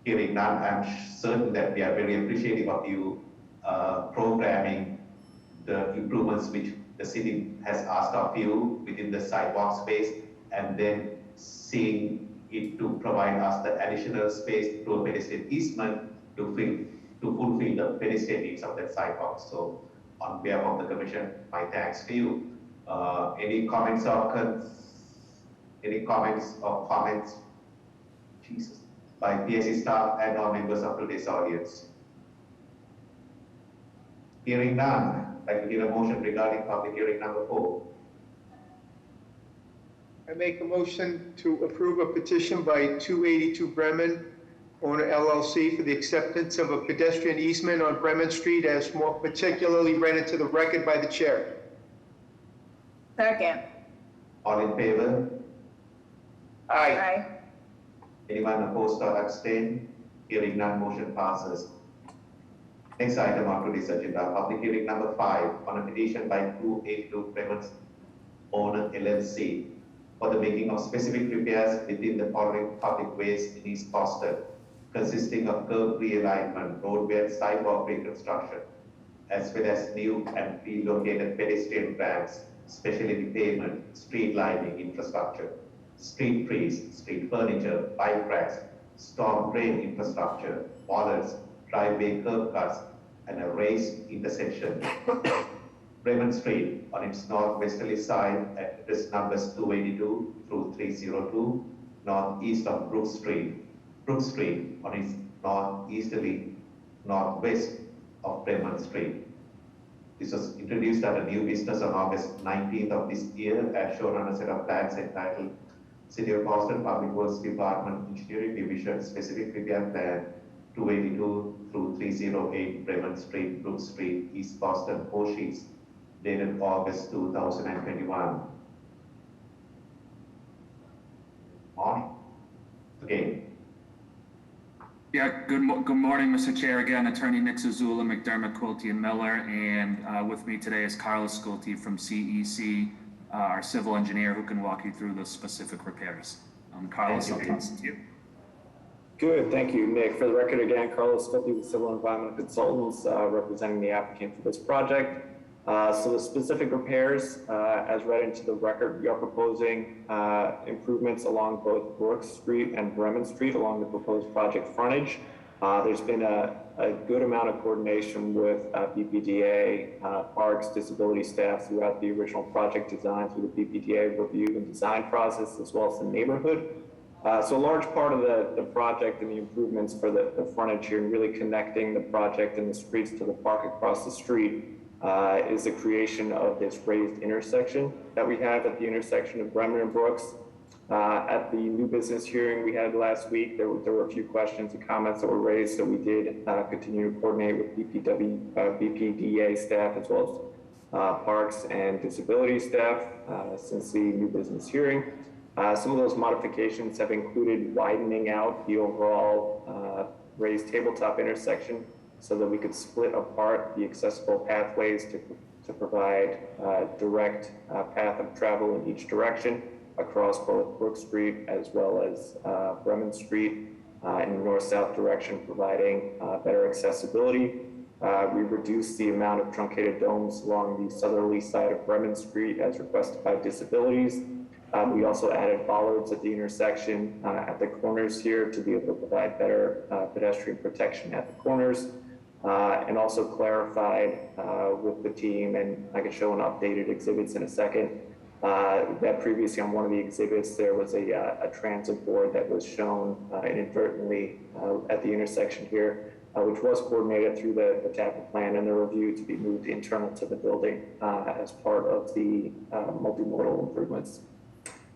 Hearing none, I'm certain that we are very appreciative of you programming the improvements which the city has asked of you within the sidewalk space, and then seeing it to provide us the additional space through a pedestrian easement to fulfill the pedestrian needs of that sidewalk. So on behalf of the commission, my thanks to you. Any comments or comments? Jesus. By PSC staff and or members of today's audience? Hearing none, I'd like to hear a motion regarding public hearing number 4. I make a motion to approve a petition by 282 Bremen, owner LLC, for the acceptance of a pedestrian easement on Bremen Street as more particularly read into the record by the chair. Second. All in favor? Aye. Aye. Anyone opposed or abstain? Hearing none, motion passes. Next item on today's agenda, public hearing number 5 on a petition by 282 Bremen's owner LLC for the making of specific repairs within the following public ways in East Boston, consisting of curb realignment, roadway and sidewalk reconstruction, as well as new and relocated pedestrian ramps, specialty pavement, street lighting infrastructure, street trees, street furniture, bike racks, storm drain infrastructure, bollards, driveway curb cuts, and a raised intersection. Bremen Street on its northwesterly side at address numbers 282 through 302, northeast of Brook Street. Brook Street on its northeasterly northwest of Bremen Street. This was introduced at a new business on August 19th of this year, as shown on a set of plans entitled City of Boston Public Works Department Engineering Division Specific Repair Plan 282 through 308 Bremen Street, Brook Street, East Boston, 4 sheets, dated August 2021. Morning. Again. Yeah, good morning, Mr. Chair. Again, Attorney Nick Zazula, McDermott, Quilty, and Miller. And with me today is Carlos Sculte from CEC, our civil engineer, who can walk you through the specific repairs. Carlos, I'll toss it to you. Good, thank you, Nick. For the record again, Carlos Sculte with Civil Environmental Consultants, representing the applicant for this project. So the specific repairs, as read into the record, we are proposing improvements along both Brook Street and Bremen Street along the proposed project frontage. There's been a good amount of coordination with BPDA, parks, disability staff throughout the original project design through the BPDA review and design process, as well as the neighborhood. So a large part of the project and the improvements for the frontage here and really connecting the project and the streets to the park across the street is the creation of this raised intersection that we have at the intersection of Bremen and Brooks. At the new business hearing we had last week, there were a few questions and comments that were raised, so we did continue to coordinate with BPDA staff as well as parks and disability staff since the new business hearing. Some of those modifications have included widening out the overall raised tabletop intersection so that we could split apart the accessible pathways to provide direct path of travel in each direction across both Brook Street as well as Bremen Street in the north-south direction, providing better accessibility. We reduced the amount of truncated domes along the southerly side of Bremen Street as requested by disabilities. We also added bollards at the intersection at the corners here to be able to provide better pedestrian protection at the corners, and also clarified with the team, and I can show an updated exhibits in a second, that previously on one of the exhibits there was a transit board that was shown inadvertently at the intersection here, which was coordinated through the TAPA plan and the review to be moved internal to the building as part of the multimodal improvements.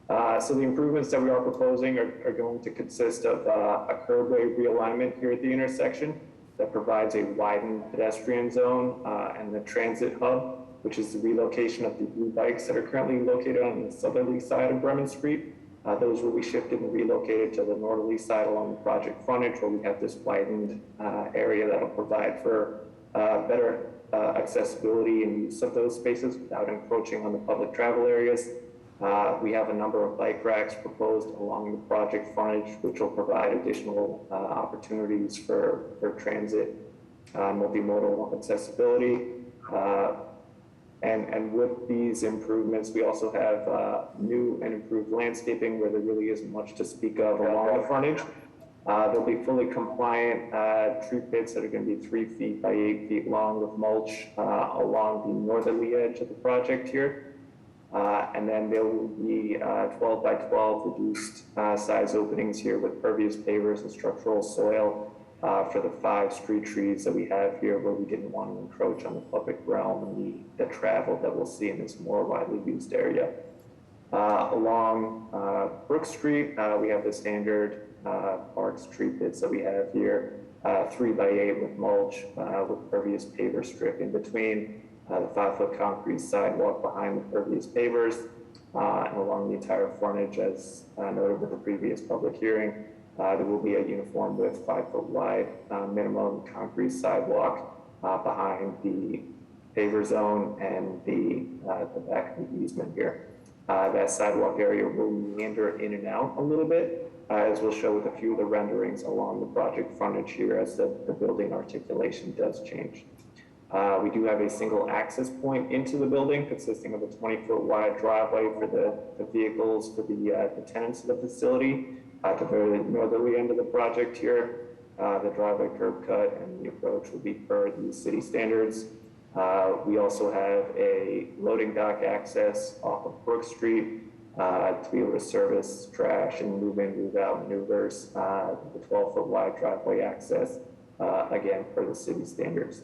So the improvements that we are proposing are going to consist of a curbway realignment here at the intersection that provides a widened pedestrian zone and the transit hub, which is the relocation of the blue bikes that are currently located on the southerly side of Bremen Street Those will be shifted and relocated to the northerly side along the project frontage, where we have this widened area that'll provide for better accessibility and use of those spaces without encroaching on the public travel areas. We have a number of bike racks proposed along the project frontage, which will provide additional opportunities for transit, multimodal accessibility. And with these improvements, we also have new and improved landscaping where there really isn't much to speak of along the frontage. There'll be fully compliant tree pits that are going to be 3 feet by 8 feet long with mulch along the northerly edge of the project here. And then there will be 12 by 12 reduced size openings here with pervious pavers and structural soil for the 5 street trees that we have here, where we didn't want to encroach on the public realm and the travel that we'll see in this more widely used area. Along Brook Street, we have the standard parks tree pits that we have here, 3 by 8 with mulch with pervious paver strip in between. The 5-foot concrete sidewalk behind the pervious pavers, and along the entire frontage, as noted with the previous public hearing, there will be a uniform width 5-foot wide minimum concrete sidewalk behind the paver zone and the back of the easement here. That sidewalk area will meander in and out a little bit, as we'll show with a few of the renderings along the project frontage here as the building articulation does change. We do have a single access point into the building consisting of a 20-foot wide driveway for the vehicles for the tenants of the facility at the very northerly end of the project here. The driveway curb cut and the approach will be per the city standards. We also have a loading dock access off of Brook Street to be able to service trash and move in, move out maneuvers, the 12-foot wide driveway access, again, per the city standards.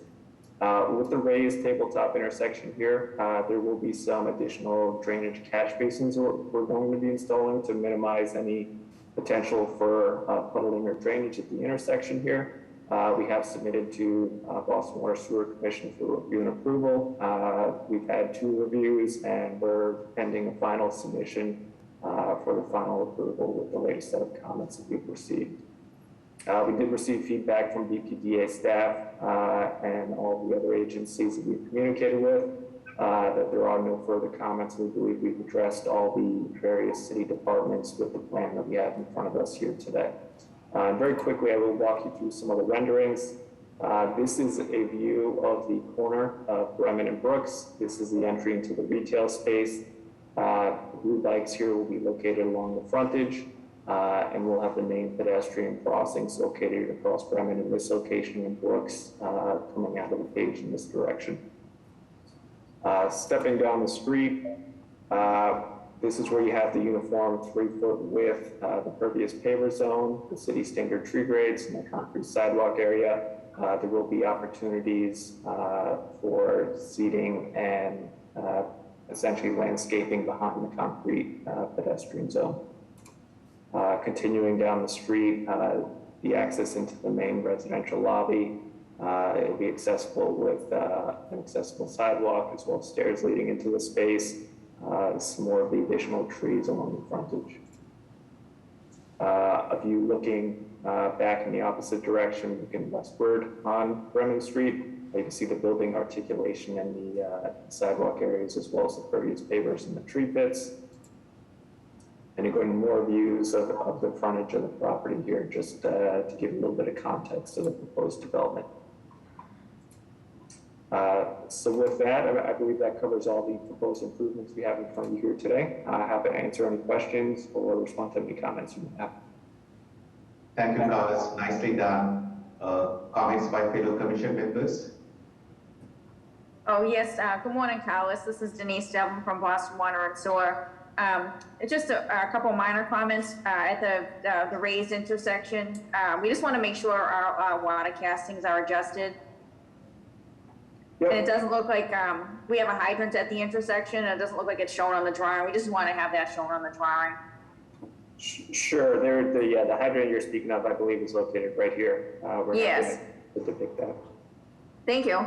With the raised tabletop intersection here, there will be some additional drainage catch basins we're going to be installing to minimize any potential for puddling or drainage at the intersection here. We have submitted to Boston Water Sewer Commission for review and approval. We've had 2 reviews and we're pending a final submission for the final approval with the latest set of comments that we've received. We did receive feedback from BPDA staff and all the other agencies that we've communicated with that there are no further comments. We believe we've addressed all the various city departments with the plan that we have in front of us here today. Very quickly, I will walk you through some of the renderings. This is a view of the corner of Bremen and Brooks. This is the entry into the retail space. The blue bikes here will be located along the frontage. And we'll have the main pedestrian crossings located across Bremen in this location and Brooks coming out of the page in this direction. Stepping down the street, this is where you have the uniform 3-foot width, the pervious paver zone, the city standard tree grades, and the concrete sidewalk area. There will be opportunities for seating and essentially landscaping behind the concrete pedestrian zone. Continuing down the street, the access into the main residential lobby, it'll be accessible with an accessible sidewalk as well as stairs leading into the space, some more of the additional trees along the frontage. A view looking back in the opposite direction, looking westward on Bremen Street, you can see the building articulation and the sidewalk areas as well as the pervious pavers and the tree pits. And you're going more views of the frontage of the property here, just to give a little bit of context to the proposed development. So with that, I believe that covers all the proposed improvements we have in front of you here today. Happy to answer any questions or respond to any comments you may have. Thank you, Carlos. Nicely done. Comments by fellow commission members? Oh, yes. Good morning, Carlos. This is Denise Devlin from Boston Water and Sewer. Just a couple minor comments at the raised intersection. We just want to make sure our water castings are adjusted. Yep. And it doesn't look like we have a hydrant at the intersection. It doesn't look like it's shown on the drawing. We just want to have that shown on the drawing. Sure. The hydrant you're speaking of, I believe, is located right here. We're yes. To depict that. Thank you.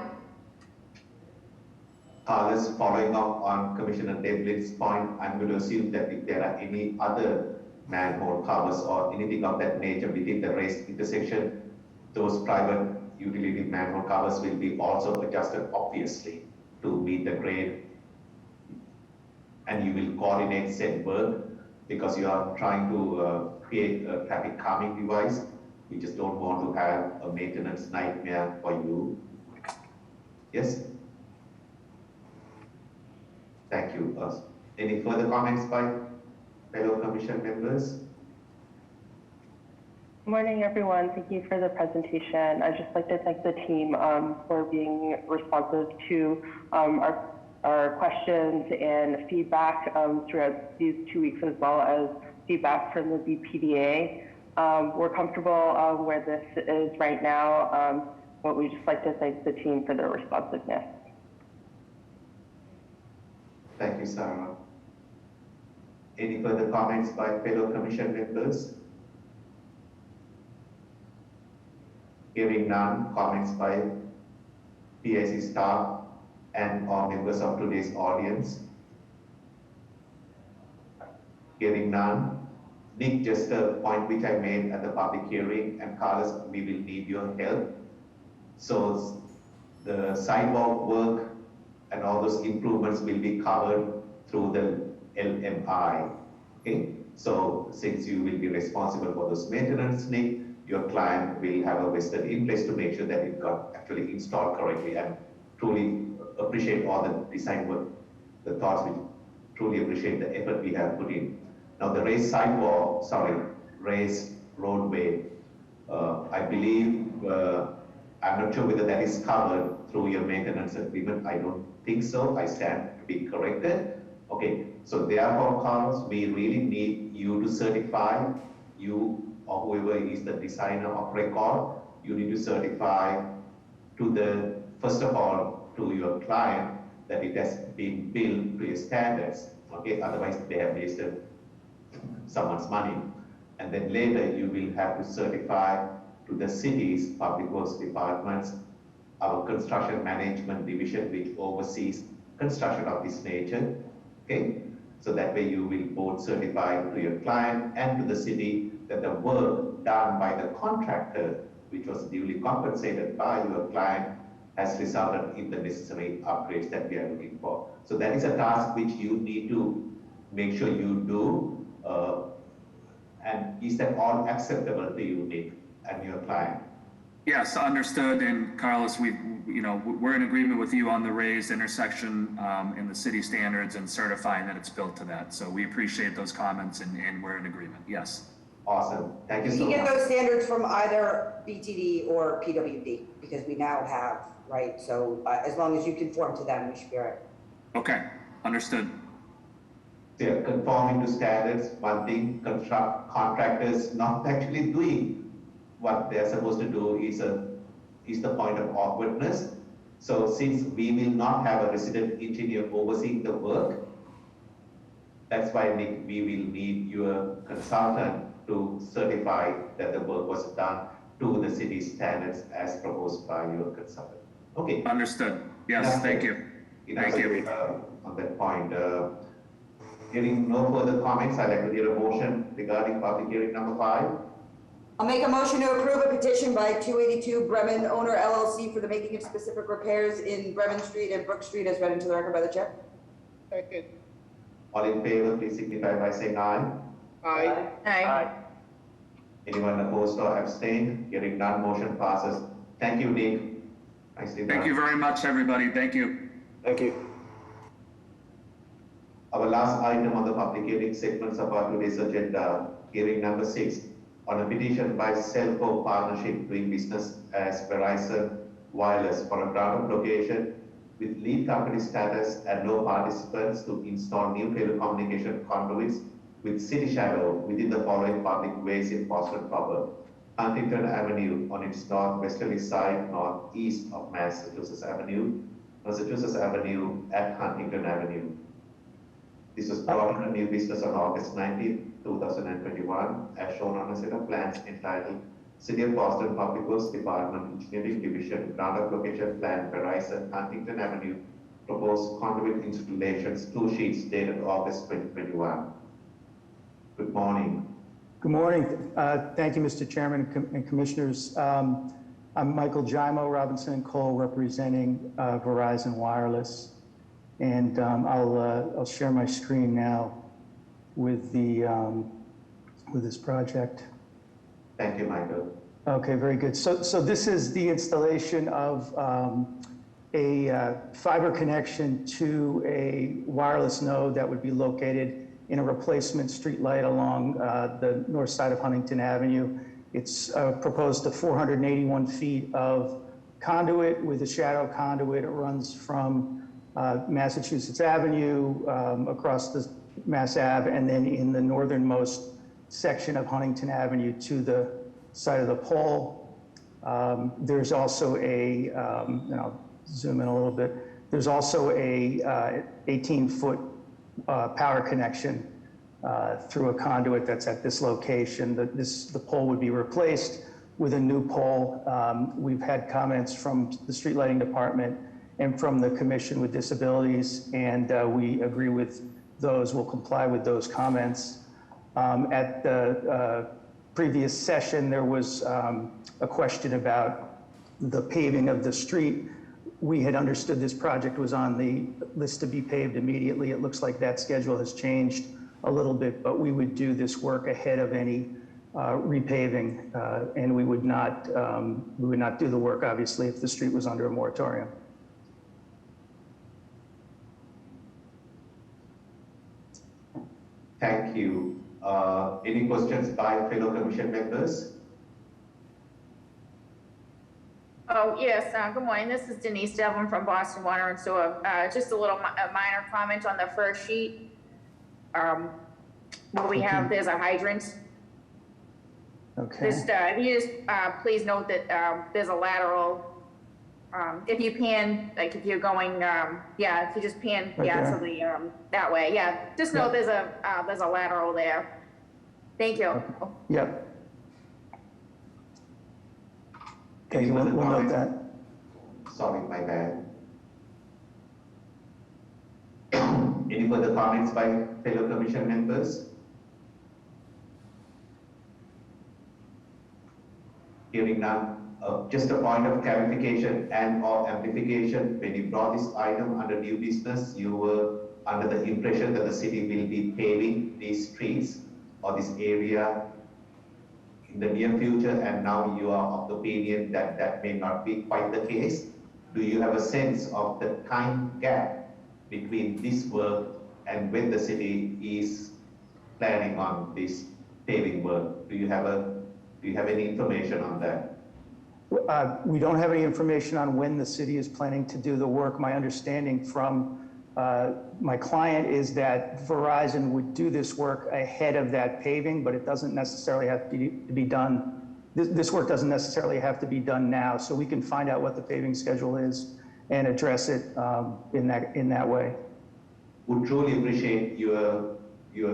Just following up on Commissioner Devlin's point, I'm going to assume that if there are any other manhole covers or anything of that nature within the raised intersection, those private utility manhole covers will be also adjusted obviously to meet the grade. And you will coordinate said work because you are trying to create a traffic calming device. We just don't want to have a maintenance nightmare for you. Yes? Thank you. Any further comments by fellow commission members? Morning, everyone. Thank you for the presentation. I'd just like to thank the team for being responsive to our questions and feedback throughout these 2 weeks, as well as feedback from the BPDA. We're comfortable where this is right now, but we'd just like to thank the team for their responsiveness. Thank you, Sarah. Any further comments by fellow commission members? Hearing none, comments by PIC staff and or members of today's audience. Hearing none. Nick, just a point which I made at the public hearing, and Carlos, we will need your help. So the sidewalk work and all those improvements will be covered through the LMI. Okay, so since you will be responsible for those maintenance, Nick, your client will have a vested interest to make sure that it got actually installed correctly, and truly appreciate all the design work, the thoughts, we truly appreciate the effort we have put in. Now the raised roadway, I believe, I'm not sure whether that is covered through your maintenance agreement. I don't think so. I stand to be corrected. Okay, so therefore, Carlos, we really need you to certify, you or whoever is the designer of record, you need to certify to the, first of all, to your client that it has been built to your standards. Okay, otherwise they have wasted someone's money. And then later you will have to certify to the city's public works departments, our construction management division, which oversees construction of this nature. Okay, so that way you will both certify to your client and to the city that the work done by the contractor, which was duly compensated by your client, has resulted in the necessary upgrades that we are looking for. So that is a task which you need to make sure you do. And is that all acceptable to you, Nick, and your client? Yes, understood. And Carlos, we're in agreement with you on the raised intersection in the city standards and certifying that it's built to that. So we appreciate those comments and we're in agreement. Yes. Awesome. Thank you so much. You can get those standards from either BTD or PWD because we now have, right? So as long as you conform to them, we should be all right. Okay, understood. Yeah, conforming to standards, one thing, contractors not actually doing what they're supposed to do is the point of awkwardness. So since we will not have a resident engineer overseeing the work, that's why, Nick, we will need your consultant to certify that the work was done to the city standards as proposed by your consultant. Okay. Understood. Yes, thank you. Thank you. On that point, hearing no further comments, I'd like to hear a motion regarding public hearing number 5. I'll make a motion to approve a petition by 282 Bremen Owner LLC for the making of specific repairs in Bremen Street and Brook Street as read into the record by the chair. Second. All in favor, please signify by saying aye. Aye. Aye. Anyone opposed or abstained? Hearing none, motion passes. Thank you, Nick. Nicely done. Thank you very much, everybody. Thank you. Thank you. Our last item on the public hearing segments of our today's agenda, hearing number 6, on a petition by Cellco Partnership doing business as Verizon Wireless for a ground-up location with lead company status and no participants to install new telecommunication conduits with city shadow within the following public ways in Boston proper: Huntington Avenue on its northwesterly side, northeast of Massachusetts Avenue at Huntington Avenue. This was brought into new business on August 19, 2021, as shown on a set of plans entitled City of Boston Public Works Department Engineering Division Ground-up Location Plan Verizon Huntington Avenue Proposed Conduit Installations, 2 sheets dated August 2021. Good morning. Good morning. Thank you, Mr. Chairman and Commissioners. I'm Michael Jaimo, Robinson and Cole, representing Verizon Wireless. And I'll share my screen now with this project. Thank you, Michael. Okay, very good. So this is the installation of a fiber connection to a wireless node that would be located in a replacement street light along the north side of Huntington Avenue. It's proposed to 481 feet of conduit with a shadow conduit. It runs from Massachusetts Avenue across the Mass Ave, and then in the northernmost section of Huntington Avenue to the side of the pole. There's also a, and I'll zoom in a little bit, there's also a 18-foot power connection through a conduit that's at this location. The pole would be replaced with a new pole. We've had comments from the street lighting department and from the Commission with Disabilities, and we agree with those. We'll comply with those comments. At the previous session, there was a question about the paving of the street. We had understood this project was on the list to be paved immediately. It looks like that schedule has changed a little bit, but we would do this work ahead of any repaving, and we would not do the work, obviously, if the street was under a moratorium. Thank you. Any questions by fellow Commission members? Oh, yes, good morning. This is Denise Devlin from Boston Water and Sewer. Just a little minor comment on the first sheet. What we have, there's a hydrant. Okay. Just, if you just, please note that, there's a lateral, if you pan, like if you're going, yeah, if you just pan, Right yeah, there. so the, that way, yeah. Just note there's a lateral there. Thank you. Yep. Okay, we'll note that. Sorry, my bad. Any further comments by fellow Commission members? Hearing none. Just a point of clarification and/or amplification. When you brought this item under new business, you were under the impression that the city will be paving these streets or this area in the near future, and now you are of the opinion that that may not be quite the case. Do you have a sense of the time gap between this work and when the city is planning on this paving work? Do you have any information on that? We don't have any information on when the city is planning to do the work. My understanding from my client is that Verizon would do this work ahead of that paving, but it doesn't necessarily have to be done. This work doesn't necessarily have to be done now, so we can find out what the paving schedule is and address it in that way. Would truly appreciate your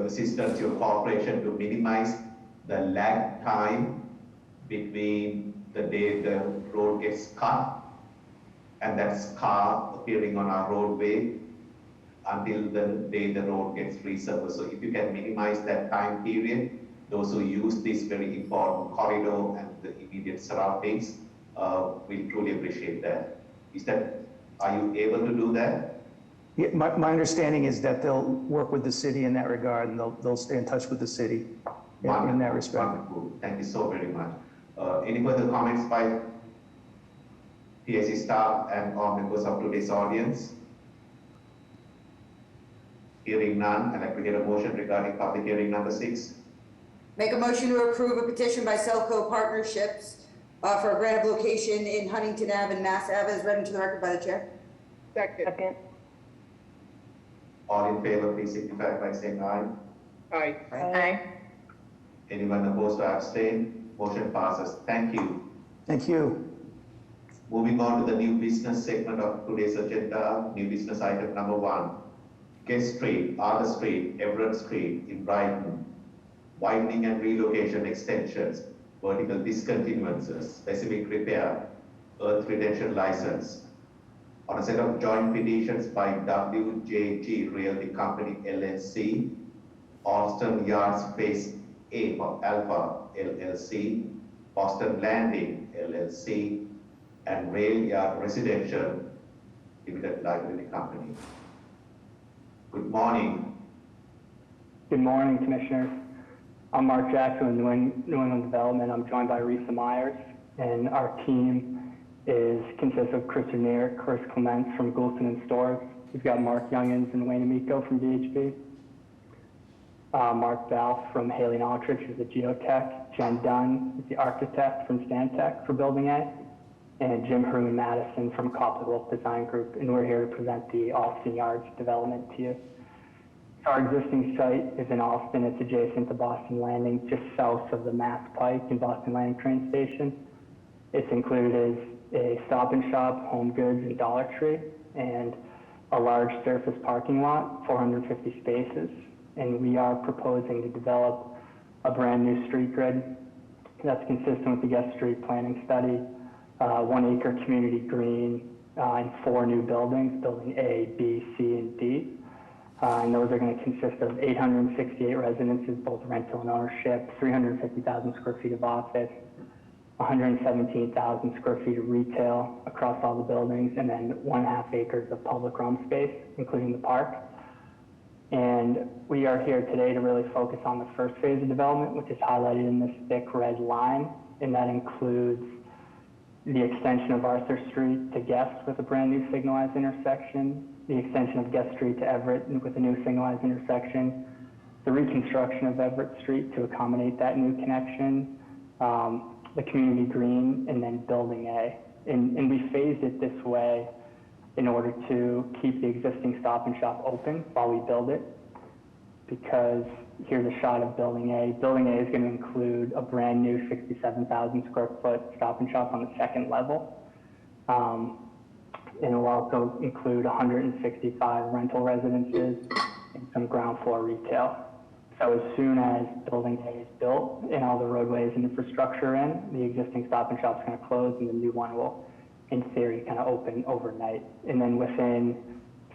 assistance, your cooperation to minimize the lag time between the day the road gets cut and that car appearing on our roadway until the day the road gets resurfaced. So if you can minimize that time period, those who use this very important corridor and the immediate surroundings will truly appreciate that. Are you able to do that? Yeah, my understanding is that they'll work with the city in that regard, and they'll stay in touch with the city in that respect. Wonderful. Thank you so very much. Any further comments by PSC staff and or members of today's audience? Hearing none, I'd like to get a motion regarding public hearing number 6. Make a motion to approve a petition by Selco Partnerships for a grant of location in Huntington Ave and Mass Ave as read into the record by the chair. Second. All in favor, please signify by saying aye. Aye. Aye. Anyone opposed or abstain? Motion passes. Thank you. Thank you. Moving on to the new business segment of today's agenda, new business item number 1. Guest Street, Arthur Street, Everett Street in Brighton, widening and relocation extensions, vertical discontinuances, specific repair, earth retention license. On a set of joint petitions by WJG Realty Company LLC, Alston Yards Phase A for Alpha LLC, Boston Landing LLC, and Rail Yard Residential Limited Liability Company. Good morning. Good morning, Commissioners. I'm Mark Jackson with New England Development. I'm joined by Risa Myers, and our team consists of Chris Renier, Chris Clements from Goulston and Storrs. We've got Mark Youngins and Wayne Amico from VHB. Mark Balf from Haley and Aldrich is the geotech. Jen Dunn is the architect from Stantec for Building A. And Jim Harun Madison from Copley Wolf Design Group. And we're here to present the Austin Yards development to you. Our existing site is in Austin. It's adjacent to Boston Landing, just south of the Mass Pike and Boston Landing train station. It's included as a Stop and Shop, Home Goods, and Dollar Tree, and a large surface parking lot, 450 spaces. And we are proposing to develop a brand new street grid that's consistent with the guest street planning study, 1 acre community green, and 4 new buildings, building A, B, C, and D. And those are going to consist of 868 residences, both rental and ownership, 350,000 square feet of office, 117,000 square feet of retail across all the buildings, and then 1.5 acres of public realm space, including the park. And we are here today to really focus on the first phase of development, which is highlighted in this thick red line, and that includes the extension of Arthur Street to Guest with a brand new signalized intersection, the extension of Guest Street to Everett with a new signalized intersection, the reconstruction of Everett Street to accommodate that new connection, the community green, and then Building A. And we phased it this way in order to keep the existing Stop and Shop open while we build it, because here's a shot of Building A. Building A is going to include a brand new 67,000 square foot Stop and Shop on the second level. And it will also include 165 rental residences and some ground floor retail. So as soon as Building A is built and all the roadways and infrastructure in, the existing Stop and Shop is going to close and the new one will, in theory, kind of open overnight. And then within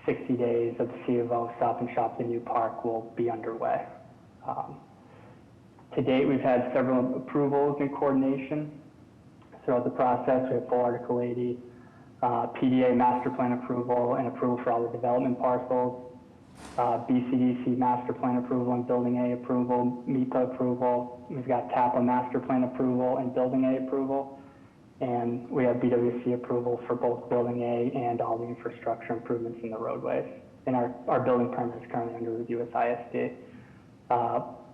60 days of the C of O Stop and Shop, the new park will be underway. To date, we've had several approvals and coordination throughout the process. We have full Article 80, PDA master plan approval and approval for all the development parcels, BCDC master plan approval and Building A approval, MEPA approval. We've got TAPA master plan approval and Building A approval. And we have BWC approval for both Building A and all the infrastructure improvements in the roadways. And our building permit is currently under review with ISD.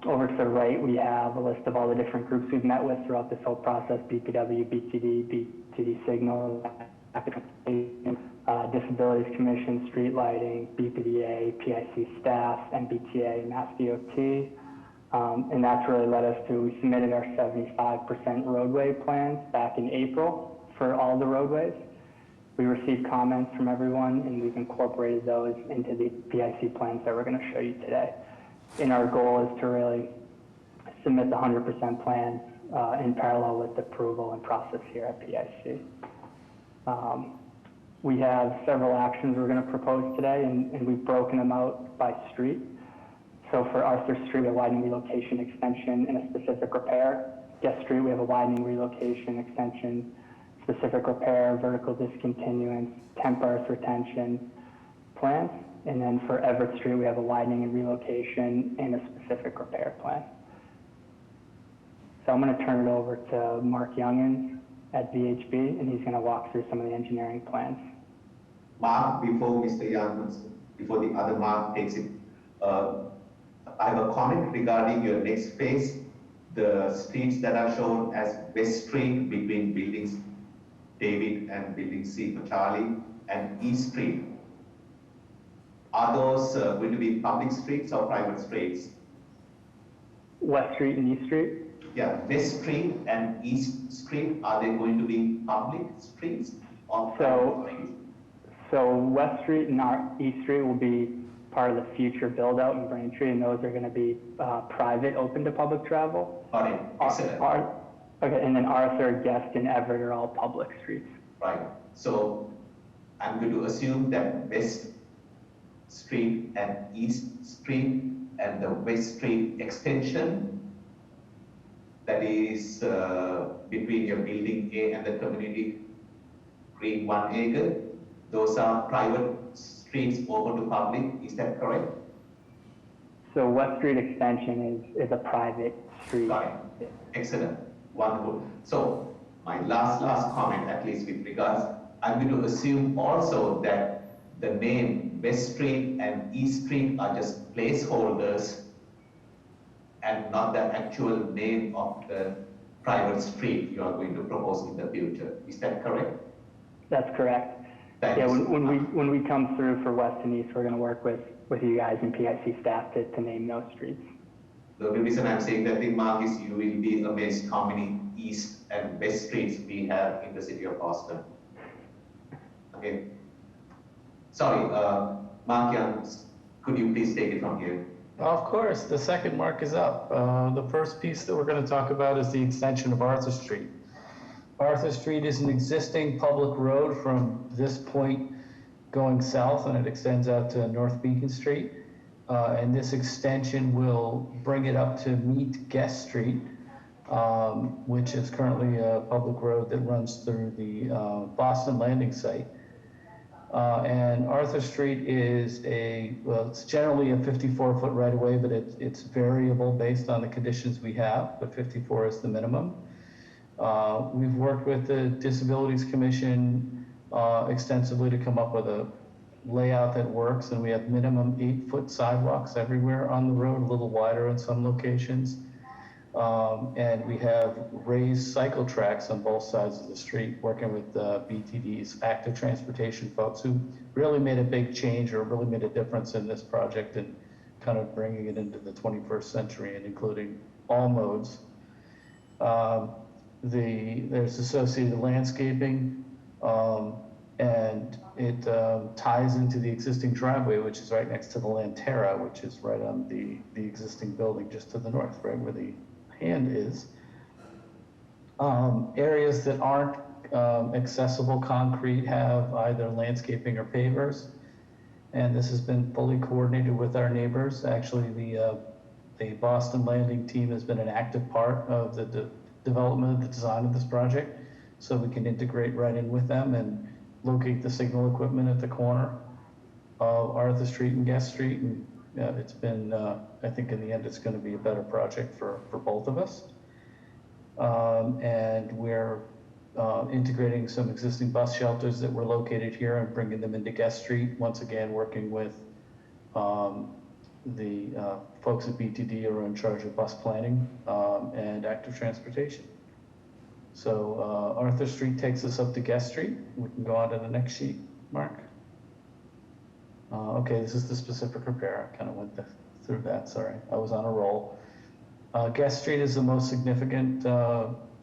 Over to the right, we have a list of all the different groups we've met with throughout this whole process: BPW, BTD, BTD Signal, Disabilities Commission, Street Lighting, BPDA, PIC staff, MBTA, Mass DOT. And that's really led us to, we submitted our 75% roadway plans back in April for all the roadways. We received comments from everyone, and we've incorporated those into the PIC plans that we're going to show you today. And our goal is to really submit the 100% plans in parallel with the approval and process here at PIC. We have several actions we're going to propose today, and we've broken them out by street. So for Arthur Street, a widening relocation extension and a specific repair. Guest Street, we have a widening relocation extension, specific repair, vertical discontinuance, temp earth retention plans. And then for Everett Street, we have a widening and relocation and a specific repair plan. So I'm going to turn it over to Mark Youngins at VHB, and he's going to walk through some of the engineering plans. Mark, before Mr. Youngins, before the other Mark takes it, I have a comment regarding your next phase. The streets that are shown as West Street between buildings David and building C for Charlie and East Street. Are those going to be public streets or private streets? West Street and East Street? Yeah, West Street and East Street, are they going to be public streets or private streets? So West Street and East Street will be part of the future build out in Braintree, and those are going to be private, open to public travel. Got it. Excellent. Okay, and then Arthur, Guest, and Everett are all public streets. Right. So I'm going to assume that West Street and East Street and the West Street extension that is between your building A and the community green 1 acre. Those are private streets open to public, is that correct? So West Street Extension is a private street. Got it. Excellent, wonderful. So my last comment, at least with regards, I'm going to assume also that the name West Street and East Street are just placeholders and not the actual name of the private street you are going to propose in the future. Is that correct? That's correct. Thank Yeah, you. when we come through for West and East, we're going to work with you guys and PIC staff to name those streets. The only reason I'm saying that thing, Mark, is you will be amazed how many East and West streets we have in the city of Boston. Okay. Sorry, Mark Young, could you please take it from here? Of course, the second mark is up. The first piece that we're going to talk about is the extension of Arthur Street. Arthur Street is an existing public road from this point going south, and it extends out to North Beacon Street. And this extension will bring it up to meet Guest Street, which is currently a public road that runs through the Boston Landing site. And Arthur Street is it's generally a 54-foot right-of-way, but it's variable based on the conditions we have, but 54 is the minimum. We've worked with the Disabilities Commission extensively to come up with a layout that works, and we have minimum 8-foot sidewalks everywhere on the road, a little wider in some locations. And we have raised cycle tracks on both sides of the street, working with BTD's active transportation folks who really made a big change or really made a difference in this project and kind of bringing it into the 21st century and including all modes. There's associated landscaping, and it ties into the existing driveway, which is right next to the Lantera, which is right on the existing building just to the north, right where the hand is. Areas that aren't accessible concrete have either landscaping or pavers, and this has been fully coordinated with our neighbors. Actually, the Boston Landing team has been an active part of the development of the design of this project, so we can integrate right in with them and locate the signal equipment at the corner of Arthur Street and Guest Street. And it's been, I think in the end, it's going to be a better project for both of us. And we're integrating some existing bus shelters that were located here and bringing them into Guest Street. Once again, working with the folks at BTD who are in charge of bus planning and active transportation. So Arthur Street takes us up to Guest Street. We can go on to the next sheet, Mark. Okay, this is the specific repair. I kind of went through that, sorry. I was on a roll. Guest Street is the most significant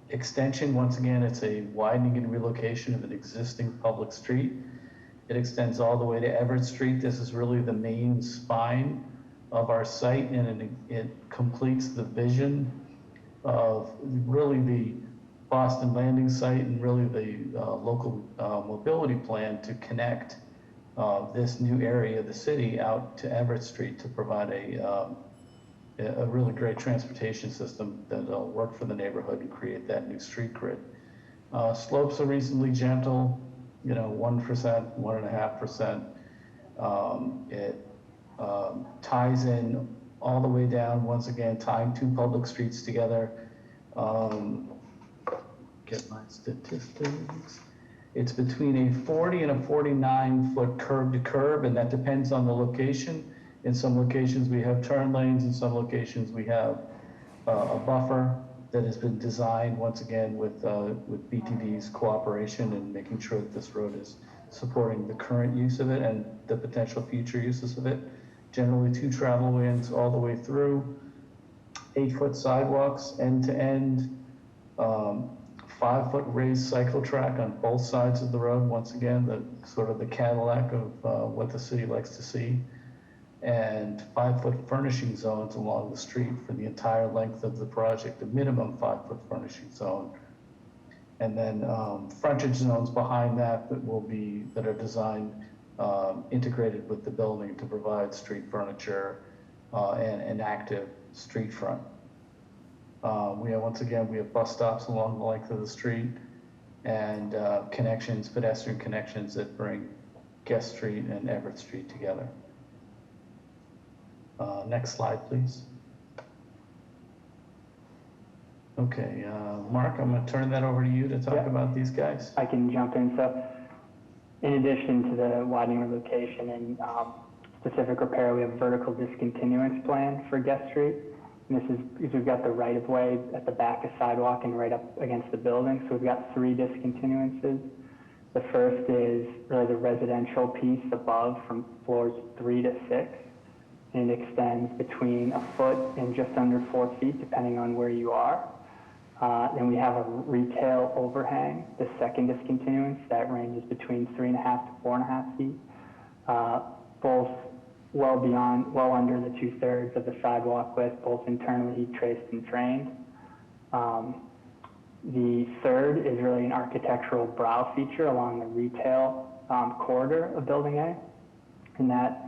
extension. Once again, it's a widening and relocation of an existing public street. It extends all the way to Everett Street. This is really the main spine of our site, and it completes the vision of really the Boston Landing site and really the local mobility plan to connect this new area of the city out to Everett Street to provide a really great transportation system that'll work for the neighborhood and create that new street grid. Slopes are reasonably gentle, 1%, 1.5%. It ties in all the way down, once again, tying two public streets together. Get my statistics. It's between a 40 and a 49-foot curb to curb, and that depends on the location. In some locations we have turn lanes, in some locations we have a buffer that has been designed, once again, with BTD's cooperation and making sure that this road is supporting the current use of it and the potential future uses of it. Generally 2 travel lanes all the way through, 8-foot sidewalks end to end, 5-foot raised cycle track on both sides of the road. Once again, the sort of the Cadillac of what the city likes to see, and 5-foot furnishing zones along the street for the entire length of the project, a minimum 5-foot furnishing zone. And then frontage zones behind that that are designed integrated with the building to provide street furniture and an active street front. Once again, we have bus stops along the length of the street and connections, pedestrian connections that bring Guest Street and Everett Street together. Next slide, please. Okay, Mark, I'm going to turn that over to you to talk about these guys. I can jump in. So in addition to the widening relocation and specific repair, we have a vertical discontinuance plan for Guest Street. And this is because we've got the right-of-way at the back of sidewalk and right up against the building. So we've got 3 discontinuances. The first is really the residential piece above from floors 3 to 6. And it extends between 1 foot and just under 4 feet, depending on where you are. Then we have a retail overhang, the second discontinuance, that ranges between 3.5 to 4.5 feet, both well under the 2/3 of the sidewalk width, both internally heat traced and trained. The third is really an architectural brow feature along the retail corridor of Building A, and that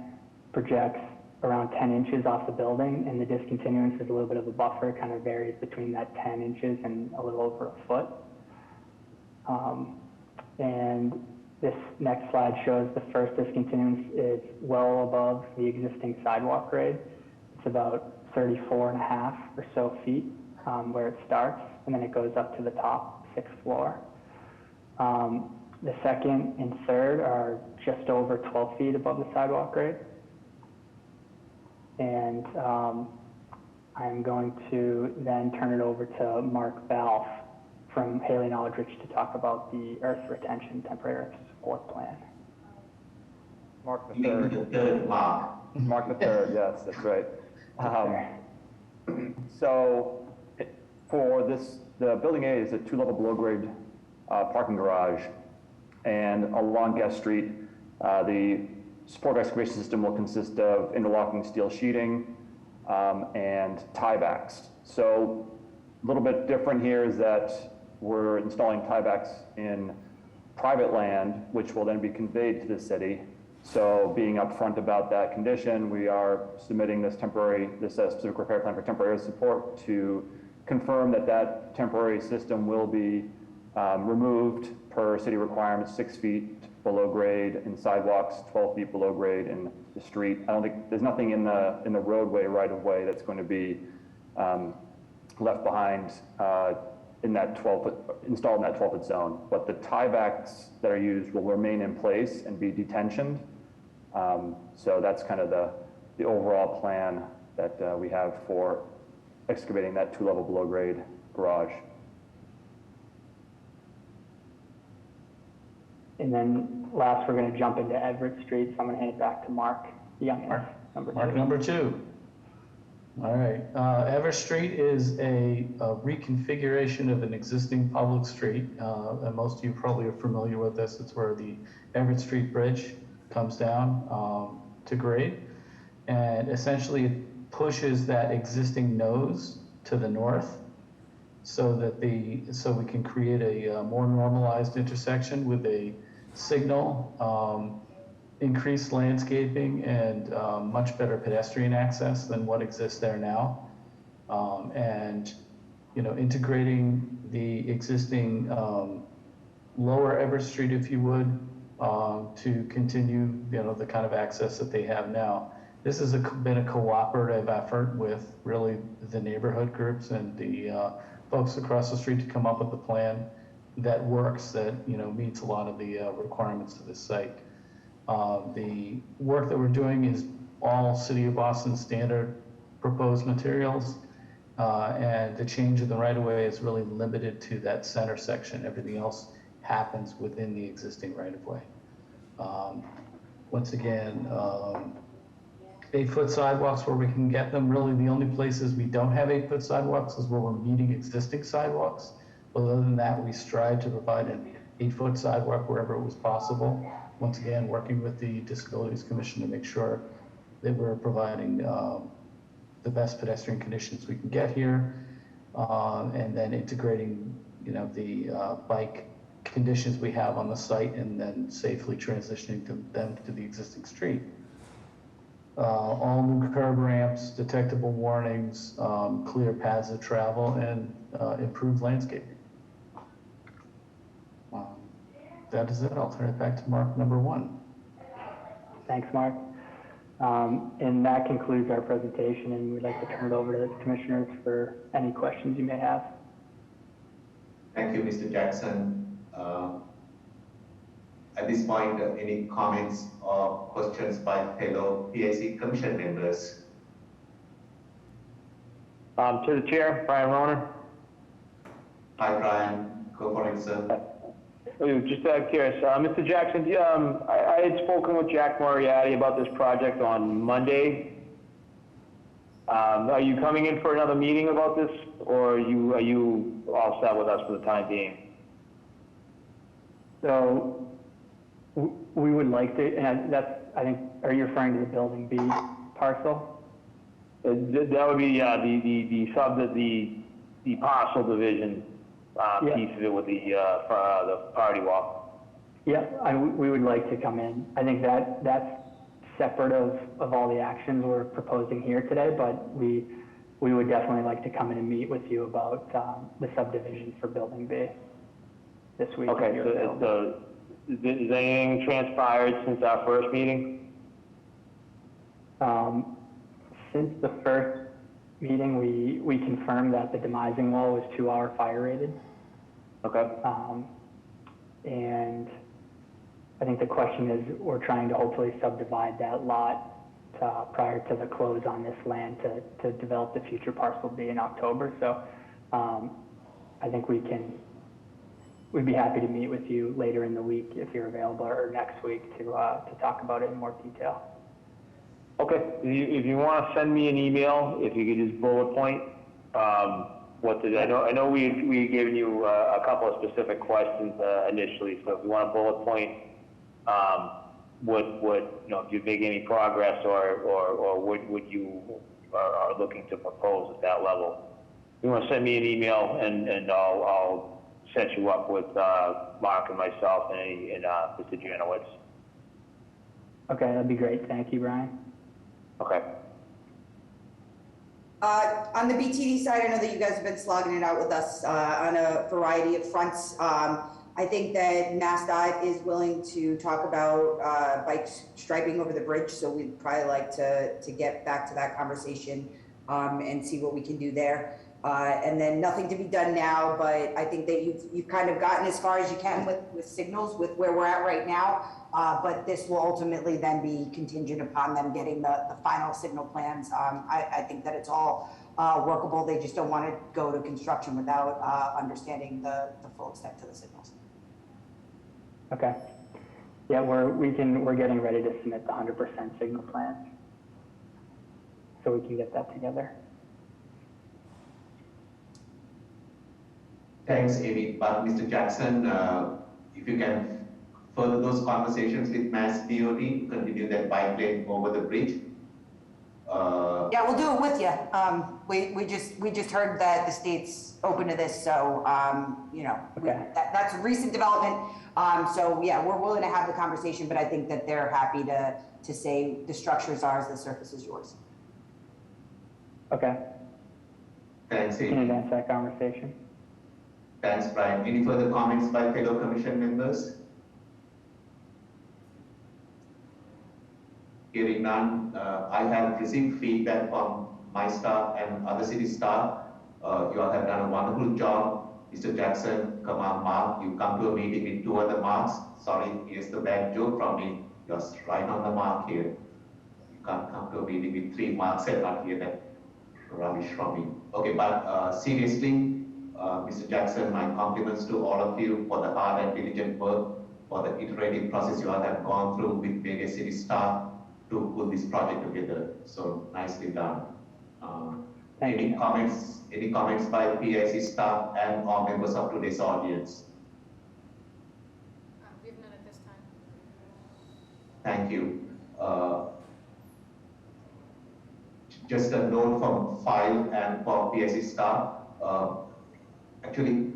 projects around 10 inches off the building, and the discontinuance is a little bit of a buffer. It kind of varies between that 10 inches and a little over 1 foot. And this next slide shows the first discontinuance is well above the existing sidewalk grade. It's about 34.5 or so feet where it starts, and then it goes up to the top 6th floor. The second and third are just over 12 feet above the sidewalk grade. And I'm going to then turn it over to Mark Balfe from Haley and Aldrich to talk about the earth retention temporary earth support plan. Mark the third. Mark the third, yes, that's right. So for this, the Building A is a 2-level below-grade parking garage, and along Guest Street, the support excavation system will consist of interlocking steel sheeting and tiebacks. So a little bit different here is that we're installing tiebacks in private land, which will then be conveyed to the city. So being upfront about that condition, we are submitting this specific repair plan for temporary support to confirm that that temporary system will be removed per city requirements, 6 feet below grade in sidewalks, 12 feet below grade in the street. I don't think, there's nothing in the roadway right-of-way that's going to be left behind in that 12-foot, installed in that 12-foot zone. But the tiebacks that are used will remain in place and be detentioned. So that's kind of the overall plan that we have for excavating that 2-level below grade garage. And then last, we're going to jump into Everett Street, so I'm going to hand it back to Mark Young, Mark number 2. All right. Everett Street is a reconfiguration of an existing public street, and most of you probably are familiar with this. It's where the Everett Street Bridge comes down to grade, and essentially it pushes that existing nose to the north, so that so we can create a more normalized intersection with a signal, increased landscaping, and much better pedestrian access than what exists there now. And, integrating the existing lower Everett Street, if you would, to continue, the kind of access that they have now. This has been a cooperative effort with really the neighborhood groups and the folks across the street to come up with a plan that works, that meets a lot of the requirements of this site. The work that we're doing is all City of Boston standard proposed materials, and the change of the right-of-way is really limited to that center section. Everything else happens within the existing right-of-way. Once again, 8-foot sidewalks where we can get them. Really, the only places we don't have 8-foot sidewalks is where we're meeting existing sidewalks. But other than that, we strive to provide an 8-foot sidewalk wherever it was possible. Once again, working with the Disabilities Commission to make sure that we're providing the best pedestrian conditions we can get here, and then integrating, the bike conditions we have on the site, and then safely transitioning them to the existing street. all new curb ramps, detectable warnings, clear paths of travel, and improved landscaping. That is it. I'll turn it back to Mark, number 1. Thanks, Mark. And that concludes our presentation, and we'd like to turn it over to the commissioners for any questions you may have. Thank you, Mr. Jackson. At this point, any comments or questions by fellow PIC Commission members? To the chair, Brian Roner. Hi, Brian. Go for it, sir. Just curious, Mr. Jackson, I had spoken with Jack Moriarty about this project on Monday. Are you coming in for another meeting about this, or are you all set with us for the time being? So we would like to, and that's, I think, are you referring to the Building B parcel? That would be the parcel division piece of it with the party wall. Yeah, we would like to come in. I think that's separate of all the actions we're proposing here today, but we would definitely like to come in and meet with you about the subdivision for Building B this week. Okay, so has anything transpired since our first meeting? Since the first meeting, we confirmed that the demising wall was 2-hour fire rated. Okay. And I think the question is, we're trying to hopefully subdivide that lot prior to the close on this land to develop the future parcel B in October. So I think we'd be happy to meet with you later in the week if you're available, or next week to talk about it in more detail. Okay, if you want to send me an email, if you could just bullet point I know we had given you a couple of specific questions initially, so if you want to bullet point if you make any progress or what you are looking to propose at that level. If you want to send me an email and I'll set you up with Mark and myself and Mr. Janowitz. Okay, that'd be great. Thank you, Brian. Okay. On the BTD side, I know that you guys have been slogging it out with us on a variety of fronts. I think that MassDOT is willing to talk about bike striping over the bridge, so we'd probably like to get back to that conversation and see what we can do there. And then nothing to be done now, but I think that you've kind of gotten as far as you can with signals with where we're at right now. But this will ultimately then be contingent upon them getting the final signal plans. I think that it's all workable. They just don't want to go to construction without understanding the full extent to the signals. Okay. Yeah, we're getting ready to submit the 100% signal plans, so we can get that together. Thanks, Amy. But Mr. Jackson, if you can further those conversations with Mass DOT, continue that bike lane over the bridge. Yeah, we'll do it with you. We just heard that the state's open to this, so that's a recent development. So yeah, we're willing to have the conversation, but I think that they're happy to say the structure is ours, the surface is yours. Okay. Thanks, Amy. Can advance that conversation. Thanks, Brian. Any further comments by fellow commission members? Hearing none, I have received feedback from my staff and other city staff. You all have done a wonderful job. Mr. Jackson, come on, Mark, you come to a meeting with 2 other marks. Sorry, here's the bad joke from me. You're right on the mark here. You can't come to a meeting with 3 marks and not hear that rubbish from me. Okay, but seriously, Mr. Jackson, my compliments to all of you for the hard and diligent work, for the iterative process you all have gone through with various city staff to put this project together. So nicely done. Any comments by PIC staff and or members of today's audience? We have none at this time. Thank you. Just a note from file and for PIC staff. Actually,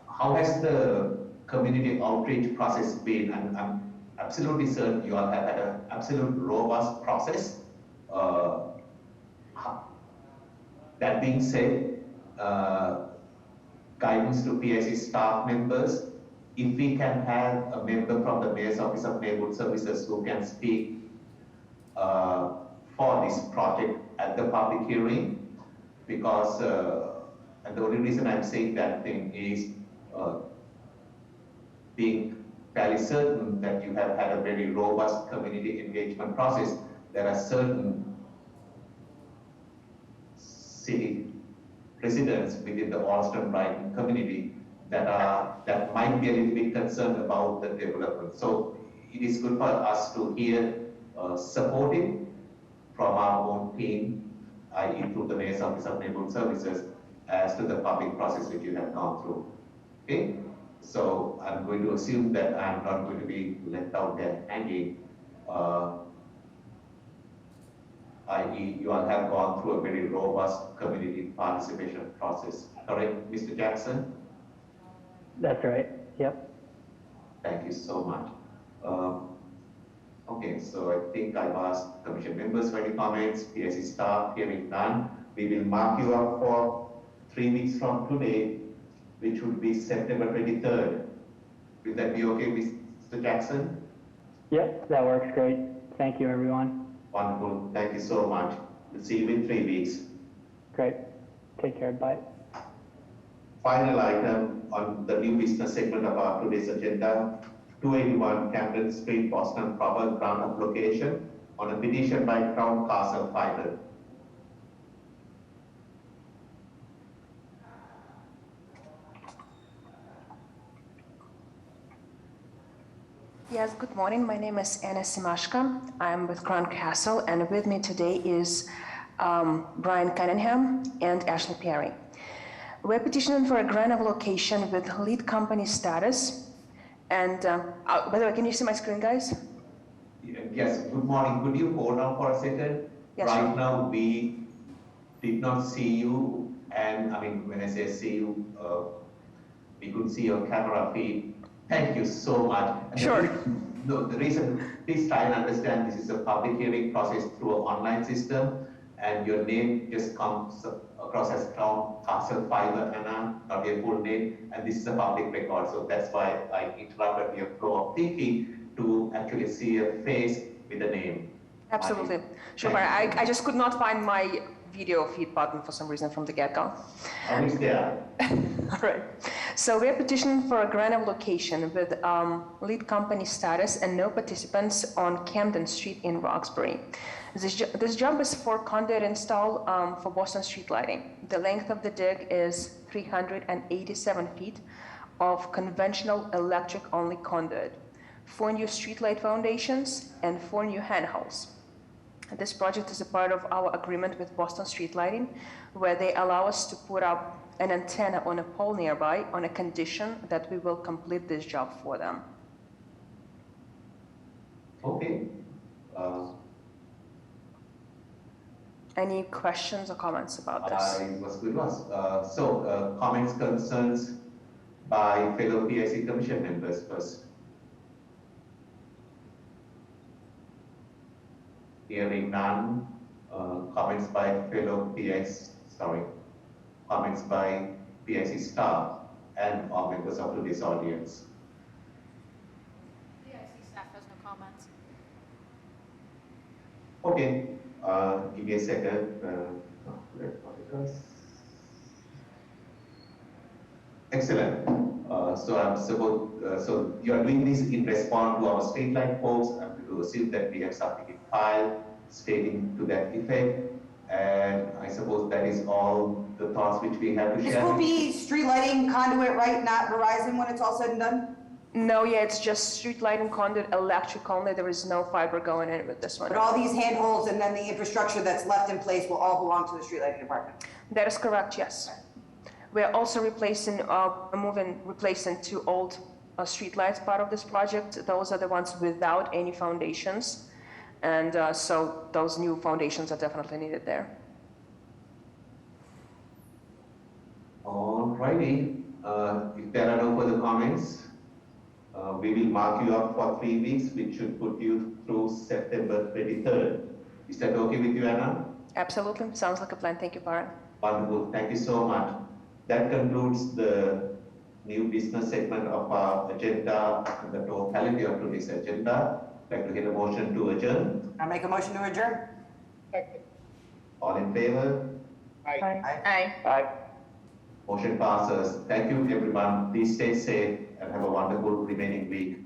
how has the community outreach process been? I'm absolutely certain you all have had an absolute robust process. That being said, guidance to PIC staff members, if we can have a member from the Mayor's Office of Neighborhood Services who can speak for this project at the public hearing, because, and the only reason I'm saying that thing is being fairly certain that you have had a very robust community engagement process. There are certain city residents within the Alston Brighton community that might be a little bit concerned about the development. So it is good for us to hear supportive from our own team, i.e. through the Mayor's Office of Neighborhood Services, as to the public process which you have gone through. Okay? So I'm going to assume that I'm not going to be left out there hanging, i.e. you all have gone through a very robust community participation process. Correct, Mr. Jackson? That's right, yep. Thank you so much. Okay, so I think I've asked commission members for any comments, PIC staff, hearing none. We will mark you up for 3 weeks from today, which would be September 23rd. Will that be okay, Mr. Jackson? Yep, that works great. Thank you, everyone. Wonderful, thank you so much. We'll see you in 3 weeks. Great, take care, bye. Final item on the new business segment of our today's agenda, 281 Camden Street, Boston, proper ground of location on a petition by Crown Castle Fiber. Yes, good morning. My name is Anna Simashka. I'm with Crown Castle, and with me today is Brian Cunningham and Ashley Perry. We're petitioning for a grant of location with lead company status. And by the way, can you see my screen, guys? Yes, good morning. Could you hold on for a second? Yes, right sure. now, we did not see you. And I mean, when I say see you, we could see your camera feed. Thank you so much. Sure. The reason, please try and understand, this is a public hearing process through an online system, and your name just comes across as Crown Castle Fiber, Anna, not your full name, and this is a public record, so that's why I interrupted your flow of thinking to actually see your face with a name. Absolutely. Sure. I just could not find my video feed button for some reason from the get-go. How is there? All right. So we're petitioning for a grant of location with lead company status and no participants on Camden Street in Roxbury. This job is for conduit install for Boston street lighting. The length of the dig is 387 feet of conventional electric-only conduit, 4 new streetlight foundations, and 4 new handholds. This project is a part of our agreement with Boston Street Lighting, where they allow us to put up an antenna on a pole nearby on a condition that we will complete this job for them. Okay. Any questions or comments about this? I was good. Comments, concerns by fellow PIC Commission members first. Hearing none, comments by fellow comments by PIC staff and or members of today's audience. PIC staff has no comments. Okay, give me a second. Excellent. So you are doing this in response to our streetlight posts. I'm going to assume that we have something in file stating to that effect. And I suppose that is all the thoughts which we have to share. This will be street lighting conduit, right? Not Verizon when it's all said and done? No, yeah, it's just street lighting conduit, electric only. There is no fiber going in with this one. But all these handholds and then the infrastructure that's left in place will all belong to the street lighting department? That is correct, yes. We are also replacing 2 old street lights part of this project. Those are the ones without any foundations. And so those new foundations are definitely needed there. Alrighty, if there are no further comments, we will mark you up for 3 weeks, which should put you through September 23rd. Is that okay with you, Anna? Absolutely, sounds like a plan. Thank you, Baran. Wonderful, thank you so much. That concludes the new business segment of our agenda and the totality of today's agenda. I'd like to get a motion to adjourn. I make a motion to adjourn? All in favor? Aye. Aye. Motion passes. Thank you, everyone. Please stay safe and have a wonderful remaining week.